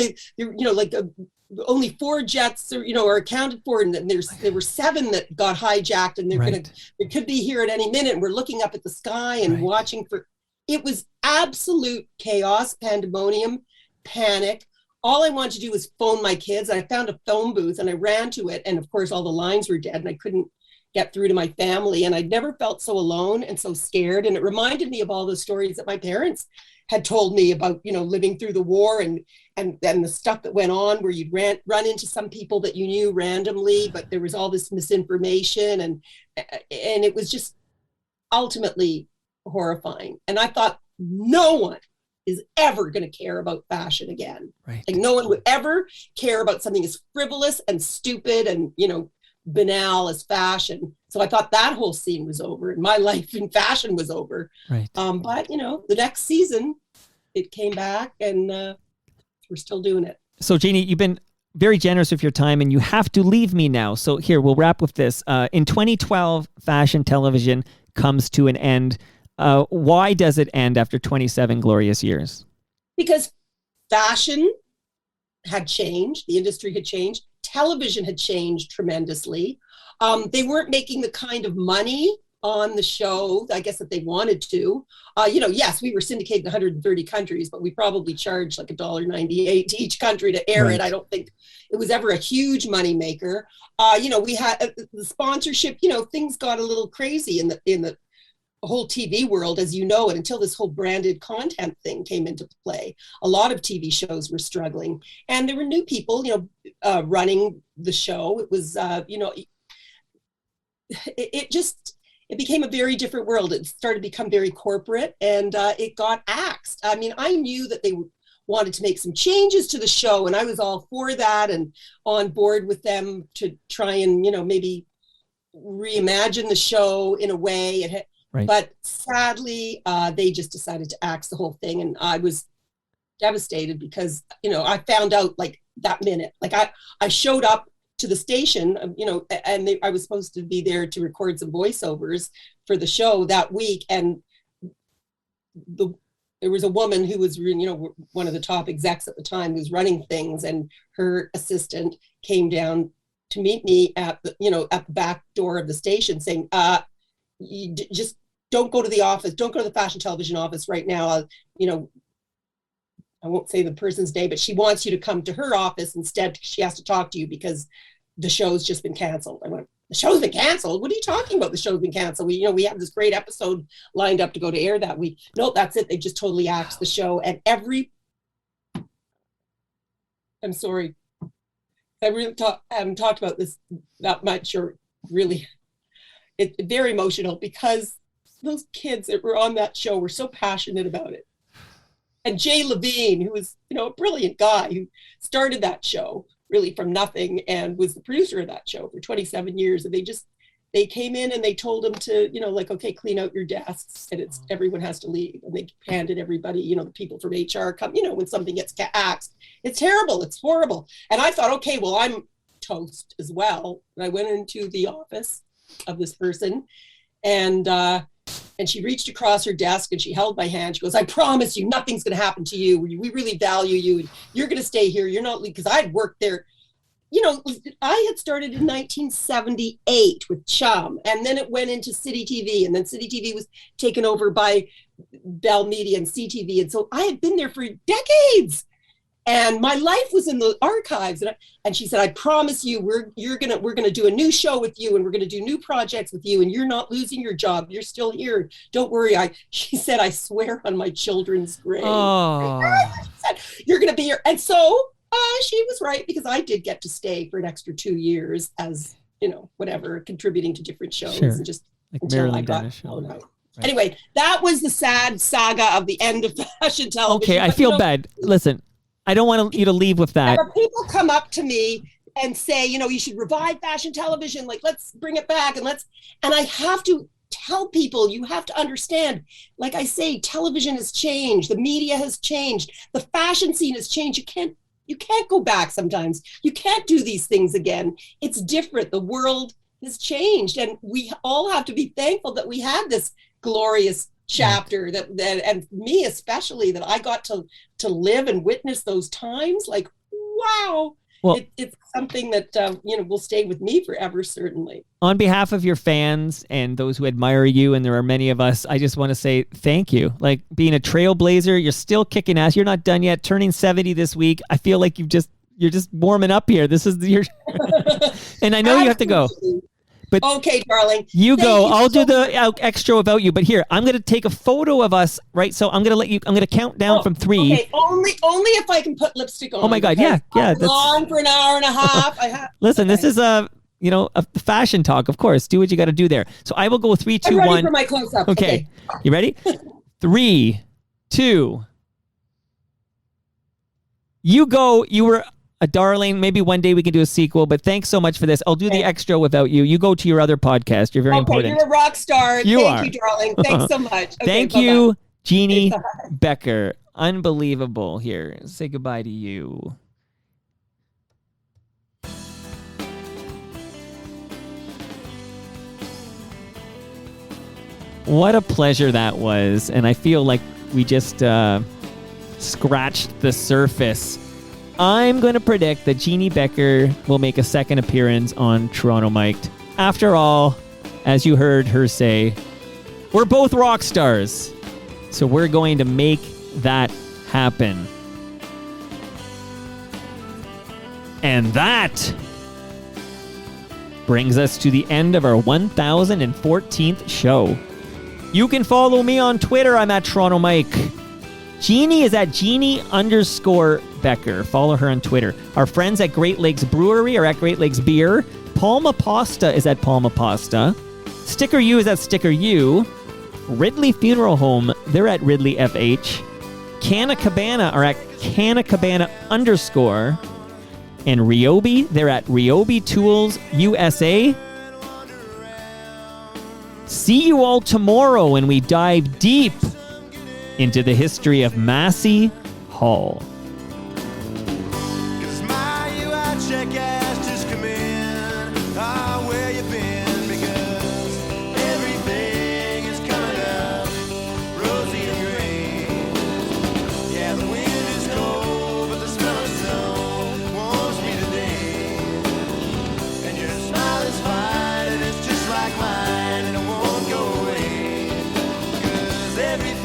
only 4 jets are accounted for, and there were 7 that got hijacked, and they could be here at any minute." And we're looking up at the sky and watching for. It was absolute chaos, pandemonium, panic. All I wanted to do was phone my kids. I found a phone booth and I ran to it, and of course all the lines were dead, and I couldn't get through to my family. And I'd never felt so alone and so scared. And it reminded me of all the stories that my parents had told me about, living through the war and the stuff that went on, where you'd run into some people that you knew randomly, but there was all this misinformation, and it was just ultimately horrifying. And I thought, no one is ever going to care about fashion again. Right. Like no one would ever care about something as frivolous and stupid and, banal as fashion. So I thought that whole scene was over, and my life in fashion was over. Right. But the next season it came back, and we're still doing it. So Jeannie, you've been very generous with your time, and you have to leave me now. So here, we'll wrap with this. In 2012, Fashion Television comes to an end. Why does it end after 27 glorious years? Because fashion had changed. The industry had changed. Television had changed tremendously. They weren't making the kind of money on the show, I guess, that they wanted to. Yes, we were syndicated in 130 countries, but we probably charged like $1.98 to each country to air it. I don't think it was ever a huge money maker. We had the sponsorship. Things got a little crazy in the whole TV world, as you know, and until this whole branded content thing came into play, a lot of TV shows were struggling, and there were new people, running the show. It was, it became a very different world. It started to become very corporate, and it got axed. I mean, I knew that they wanted to make some changes to the show, and I was all for that and on board with them to try and, maybe reimagine the show in a way. Right. But sadly, they just decided to axe the whole thing. And I was devastated because, I found out like that minute. Like I showed up to the station, and I was supposed to be there to record some voiceovers for the show that week. And there was a woman who was, one of the top execs at the time, who was running things, and her assistant came down to meet me at the back door of the station, saying, you just don't go to the office. Don't go to the Fashion Television office right now. I won't say the person's name, but she wants you to come to her office instead. She has to talk to you because the show's just been canceled. I went, "The show's been canceled? What are you talking about? The show's been canceled. We have this great episode lined up to go to air that week." No, that's it. They just totally axed the show. And I'm sorry, I really haven't talked about this that much, or really. It's very emotional because those kids that were on that show were so passionate about it. And Jay Levine, who was, a brilliant guy who started that show really from nothing and was the producer of that show for 27 years. And they came in and they told him to, okay, clean out your desks, and everyone has to leave. And they handed everybody, the people from HR come, when something gets axed, it's terrible. It's horrible. And I thought, okay, well, I'm toast as well. And I went into the office of this person, and she reached across her desk and she held my hand. She goes, "I promise you nothing's going to happen to you. We really value you, and you're going to stay here. You're not," because I'd worked there you know, I had started in 1978 with Chum, and then it went into City TV, and then City TV was taken over by Bell Media and CTV. And so I had been there for decades. And my life was in the archives. And she said, I promise you, we're gonna do a new show with you, and we're gonna do new projects with you, and you're not losing your job. You're still here. Don't worry. She said, I swear on my children's grave. Oh. She said, you're gonna be here. And so she was right, because I did get to stay for an extra 2 years as, you know, whatever, contributing to different shows, and just like until Marilyn I got Dennis show. right. Anyway, that was the sad saga of the end of fashion television. Okay, I feel bad. Listen, I don't want you to leave with that. But people come up to me and say, you know, you should revive fashion television. Like, let's bring it back, and I have to tell people, you have to understand, like I say, television has changed. The media has changed. The fashion scene has changed. You can't go back sometimes. You can't do these things again. It's different. The world has changed, and we all have to be thankful that we had this glorious chapter that and me especially, that I got to live and witness those times. Like, wow. Well, it's something that you know, will stay with me forever, certainly. On behalf of your fans and those who admire you, and there are many of us, I just want to say thank you. Like, being a trailblazer, you're still kicking ass. You're not done yet. Turning 70 this week. I feel like you're just warming up here. This is your and I know you have to go. But okay, darling. You go. I'll do the extra without you. But here, I'm going to take a photo of us, right? So I'm going to let you. I'm going to count down from 3. Okay, only if I can put lipstick on. Oh my God! Yeah. That's on for an hour and a half. Listen, this is a fashion talk. Of course, do what you got to do there. So I will go 3, 2, 1. I'm ready for my close up. Okay. You ready? 3, 2. You go. You were a darling. Maybe one day we can do a sequel, but thanks so much for this. I'll do the extra without you. You go to your other podcast. You're very important. You're a rock star. Thank you, darling. Thanks so much. Okay, Thank you, Jeanne Beker. Unbelievable. Here, say goodbye to you. What a pleasure that was. And I feel like we just scratched the surface. I'm going to predict that Jeanne Beker will make a second appearance on Toronto Mic'd. After all, as you heard her say, we're both rock stars. So we're going to make that happen. And that brings us to the end of our 1014th show. You can follow me on Twitter. I'm at Toronto Mike. Jeanne is at Jeanne_Beker. Follow her on Twitter. Our friends at Great Lakes Brewery are at Great Lakes Beer. Palma Pasta is at Palma Pasta. Sticker U is at Sticker U. Ridley Funeral Home, they're at Ridley FH. Canna Cabana are at Canna Cabana _. And Ryobi, they're at Ryobi Tools USA. See you all tomorrow when we dive deep into the history of Massey Hall. Everything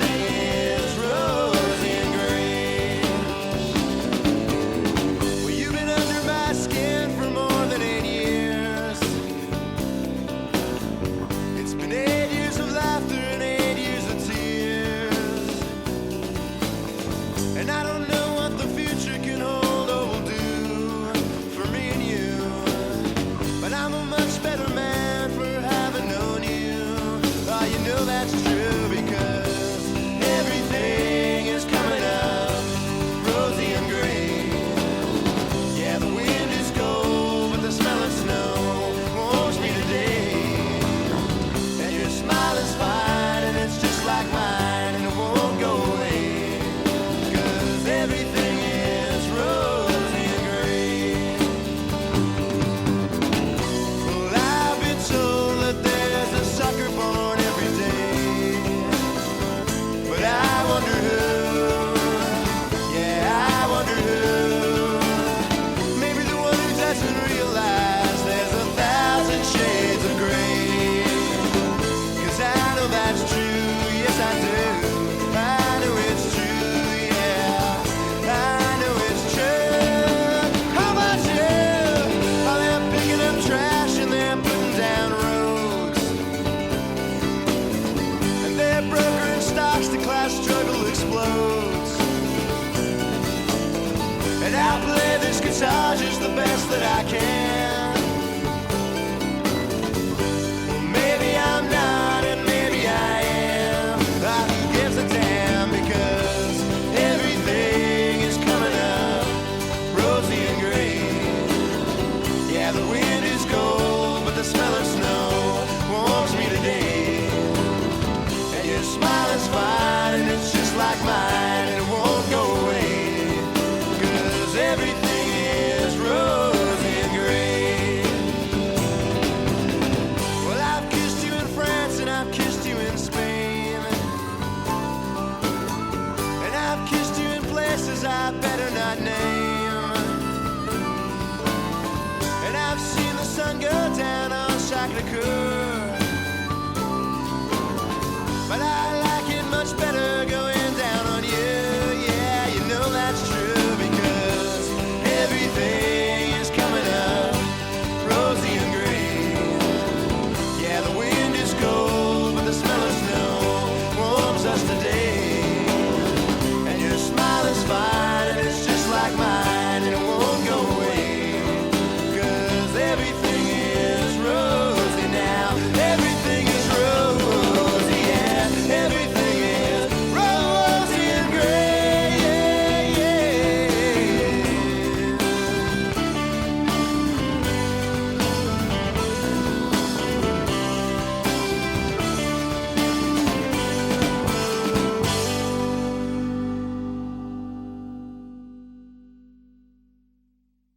I play this guitar just the best that I can.